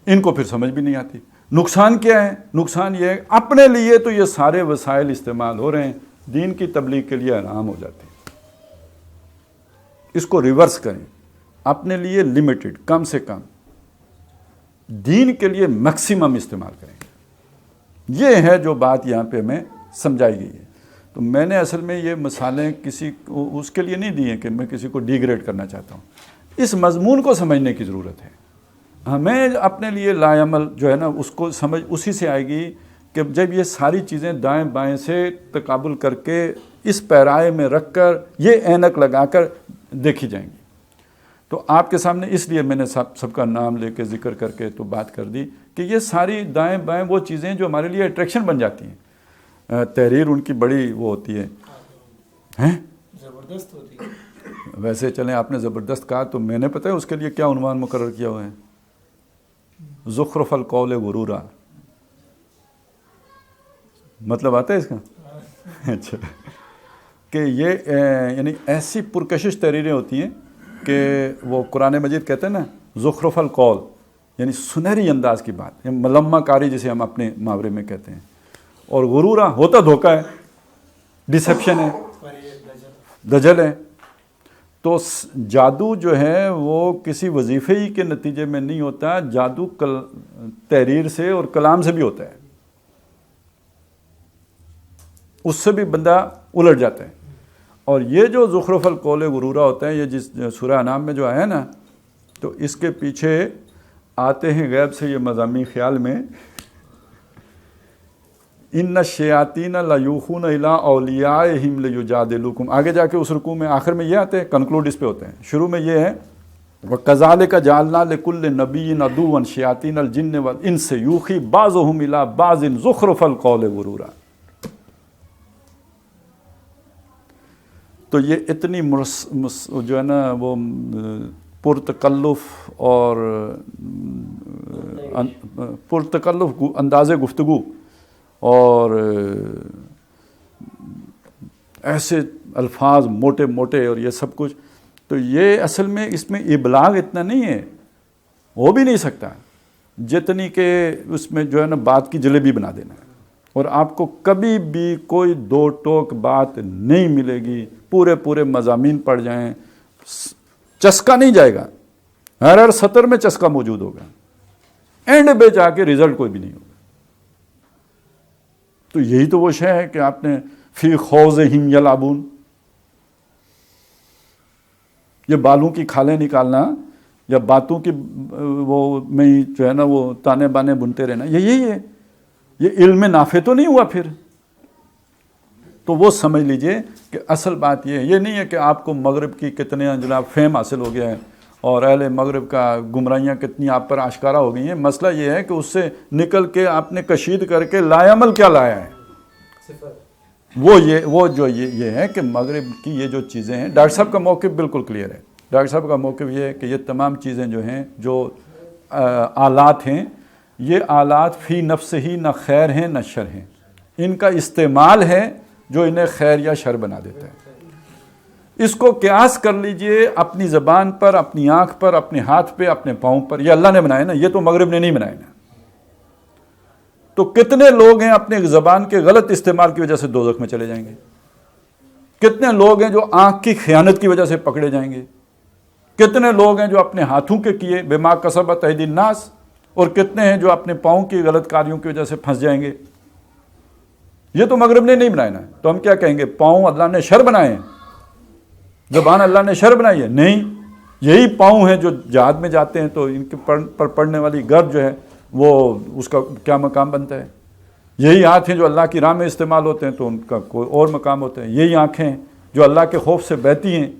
S1: ان کو پھر سمجھ بھی نہیں آتی. نقصان کیا ہے؟ نقصان یہ ہے اپنے لیے تو یہ سارے وسائل استعمال ہو رہے ہیں, دین کی تبلیغ کے لیے آرام ہو جاتے ہیں. اس کو ریورس کریں, اپنے لیے لمیٹڈ کم سے کم, دین کے لیے میکسیمم استعمال کریں. یہ ہے جو بات یہاں پہ ہمیں سمجھائی گئی ہے. تو میں نے اصل میں یہ مثالیں کسی اس کے لیے نہیں دی ہیں کہ میں کسی کو ڈیگریڈ کرنا چاہتا ہوں. اس مضمون کو سمجھنے کی ضرورت ہے. ہمیں اپنے لیے لا عمل جو ہے نا اس کو سمجھ اسی سے آئے گی کہ جب یہ ساری چیزیں دائیں بائیں سے تقابل کر کے اس پیرائے میں رکھ کر یہ اینک لگا کر دیکھی جائیں گی. تو آپ کے سامنے اس لیے میں نے سب کا نام لے کے ذکر کر کے تو بات کر دی کہ یہ ساری دائیں بائیں وہ چیزیں جو ہمارے لیے اٹریکشن بن جاتی ہیں. تحریر ان کی بڑی وہ ہوتی ہے,
S3: زبردست ہوتی ہے.
S1: ویسے چلیں آپ نے زبردست کہا تو میں نے پتہ ہے اس کے لیے کیا عنوان مقرر کیا ہوا ہے, زخرف القول غرورا. مطلب آتا ہے اس کا؟ اچھا, کہ یہ یعنی ایسی پرکشش تحریریں ہوتی ہیں کہ وہ قرآن مجید کہتے ہیں نا زخرف القول, یعنی سنہری انداز کی بات, ملمہ کاری جسے ہم اپنے محاورے میں کہتے ہیں. اور غرورا ہوتا دھوکہ ہے, ڈسیپشن ہے, دجل ہے. تو جادو جو ہے وہ کسی وظیفے ہی کے نتیجے میں نہیں ہوتا, جادو تحریر سے اور کلام سے بھی ہوتا ہے. اس سے بھی بندہ الٹ جاتا ہے. اور یہ جو زخرف القول غرورا ہوتا ہے, یہ جس سورہ انعام میں جو آیا نا, تو اس کے پیچھے آتے ہیں غیب سے یہ مضامین خیال میں ان الشیاطین لیوخون الی اولیاءہم لیجادلوکم. آگے جا کے اس رکوع میں آخر میں یہ آتے ہیں، کنکلوڈ اس پہ ہوتے ہیں. شروع میں یہ ہے وَكَذَلِكَ جَعَلْنَا لِكُلِّ نَبِيٍّ عَدُوًّا شَيَاطِينَ الْجِنِّ وَالْإِنسِ يُوحِي بَعْضُهُمْ إِلَىٰ بَعْضٍ زُخْرُفَ الْقَوْلِ غُرُورًا. تو یہ اتنی جو ہے نا وہ پرتکلف اور پرتکلف انداز گفتگو اور ایسے الفاظ موٹے موٹے اور یہ سب کچھ، تو یہ اصل میں اس میں ابلاغ اتنا نہیں ہے، ہو بھی نہیں سکتا جتنی کہ اس میں جو ہے نا بات کی جلیبی بنا دینا ہے. اور آپ کو کبھی بھی کوئی دو ٹوک بات نہیں ملے گی، پورے مضامین پڑھ جائیں چسکا نہیں جائے گا، ہر سطر میں چسکا موجود ہوگا، اینڈ پہ جا کے رزلٹ کوئی بھی نہیں ہوگا. تو یہی تو وہ شے ہے کہ آپ نے فی خوضہم یلعبون، یہ بالوں کی کھالیں نکالنا یا باتوں کی وہ میں جو ہے نا وہ تانے بانے بنتے رہنا، یہی ہے. یہ علم نافع تو نہیں ہوا پھر. تو وہ سمجھ لیجئے کہ اصل بات یہ نہیں ہے کہ آپ کو مغرب کی کتنے جناب فہم حاصل ہو گیا ہے اور اہل مغرب کا گمراہیاں کتنی آپ پر آشکارا ہو گئی ہیں. مسئلہ یہ ہے کہ اس سے نکل کے آپ نے کشید کر کے لا عمل کیا لایا ہے. وہ جو یہ ہے کہ مغرب کی یہ جو چیزیں ہیں، ڈاکٹر صاحب کا موقف بالکل کلیئر ہے. ڈاکٹر صاحب کا موقف یہ ہے کہ یہ تمام چیزیں جو ہیں، جو آلات ہیں، یہ آلات فی نفس ہی نہ خیر ہیں نہ شر ہیں. ان کا استعمال ہے جو انہیں خیر یا شر بنا دیتا ہے. اس کو قیاس کر لیجئے اپنی زبان پر، اپنی آنکھ پر، اپنے ہاتھ پہ، اپنے پاؤں پر. یہ اللہ نے بنائے نا، یہ تو مغرب نے نہیں بنائے نا. تو کتنے لوگ ہیں اپنے زبان کے غلط استعمال کی وجہ سے دوزخ میں چلے جائیں گے؟ کتنے لوگ ہیں جو آنکھ کی خیانت کی وجہ سے پکڑے جائیں گے؟ کتنے لوگ ہیں جو اپنے ہاتھوں کے کیے بما کسبت ایدی الناس، اور کتنے ہیں جو اپنے پاؤں کی غلط کاریوں کی وجہ سے پھنس جائیں گے؟ یہ تو مغرب نے نہیں بنایا نا. تو ہم کیا کہیں گے؟ پاؤں اللہ نے شر بنائے ہیں، زبان اللہ نے شر بنائی ہے؟ نہیں، یہی پاؤں ہیں جو جہاد میں جاتے ہیں تو ان کے پر پڑنے والی گرد جو ہے وہ اس کا کیا مقام بنتا ہے. یہی ہاتھ ہیں جو اللہ کی راہ میں استعمال ہوتے ہیں تو ان کا کوئی اور مقام ہوتا ہے. یہی آنکھیں جو اللہ کے خوف سے بہتی ہیں.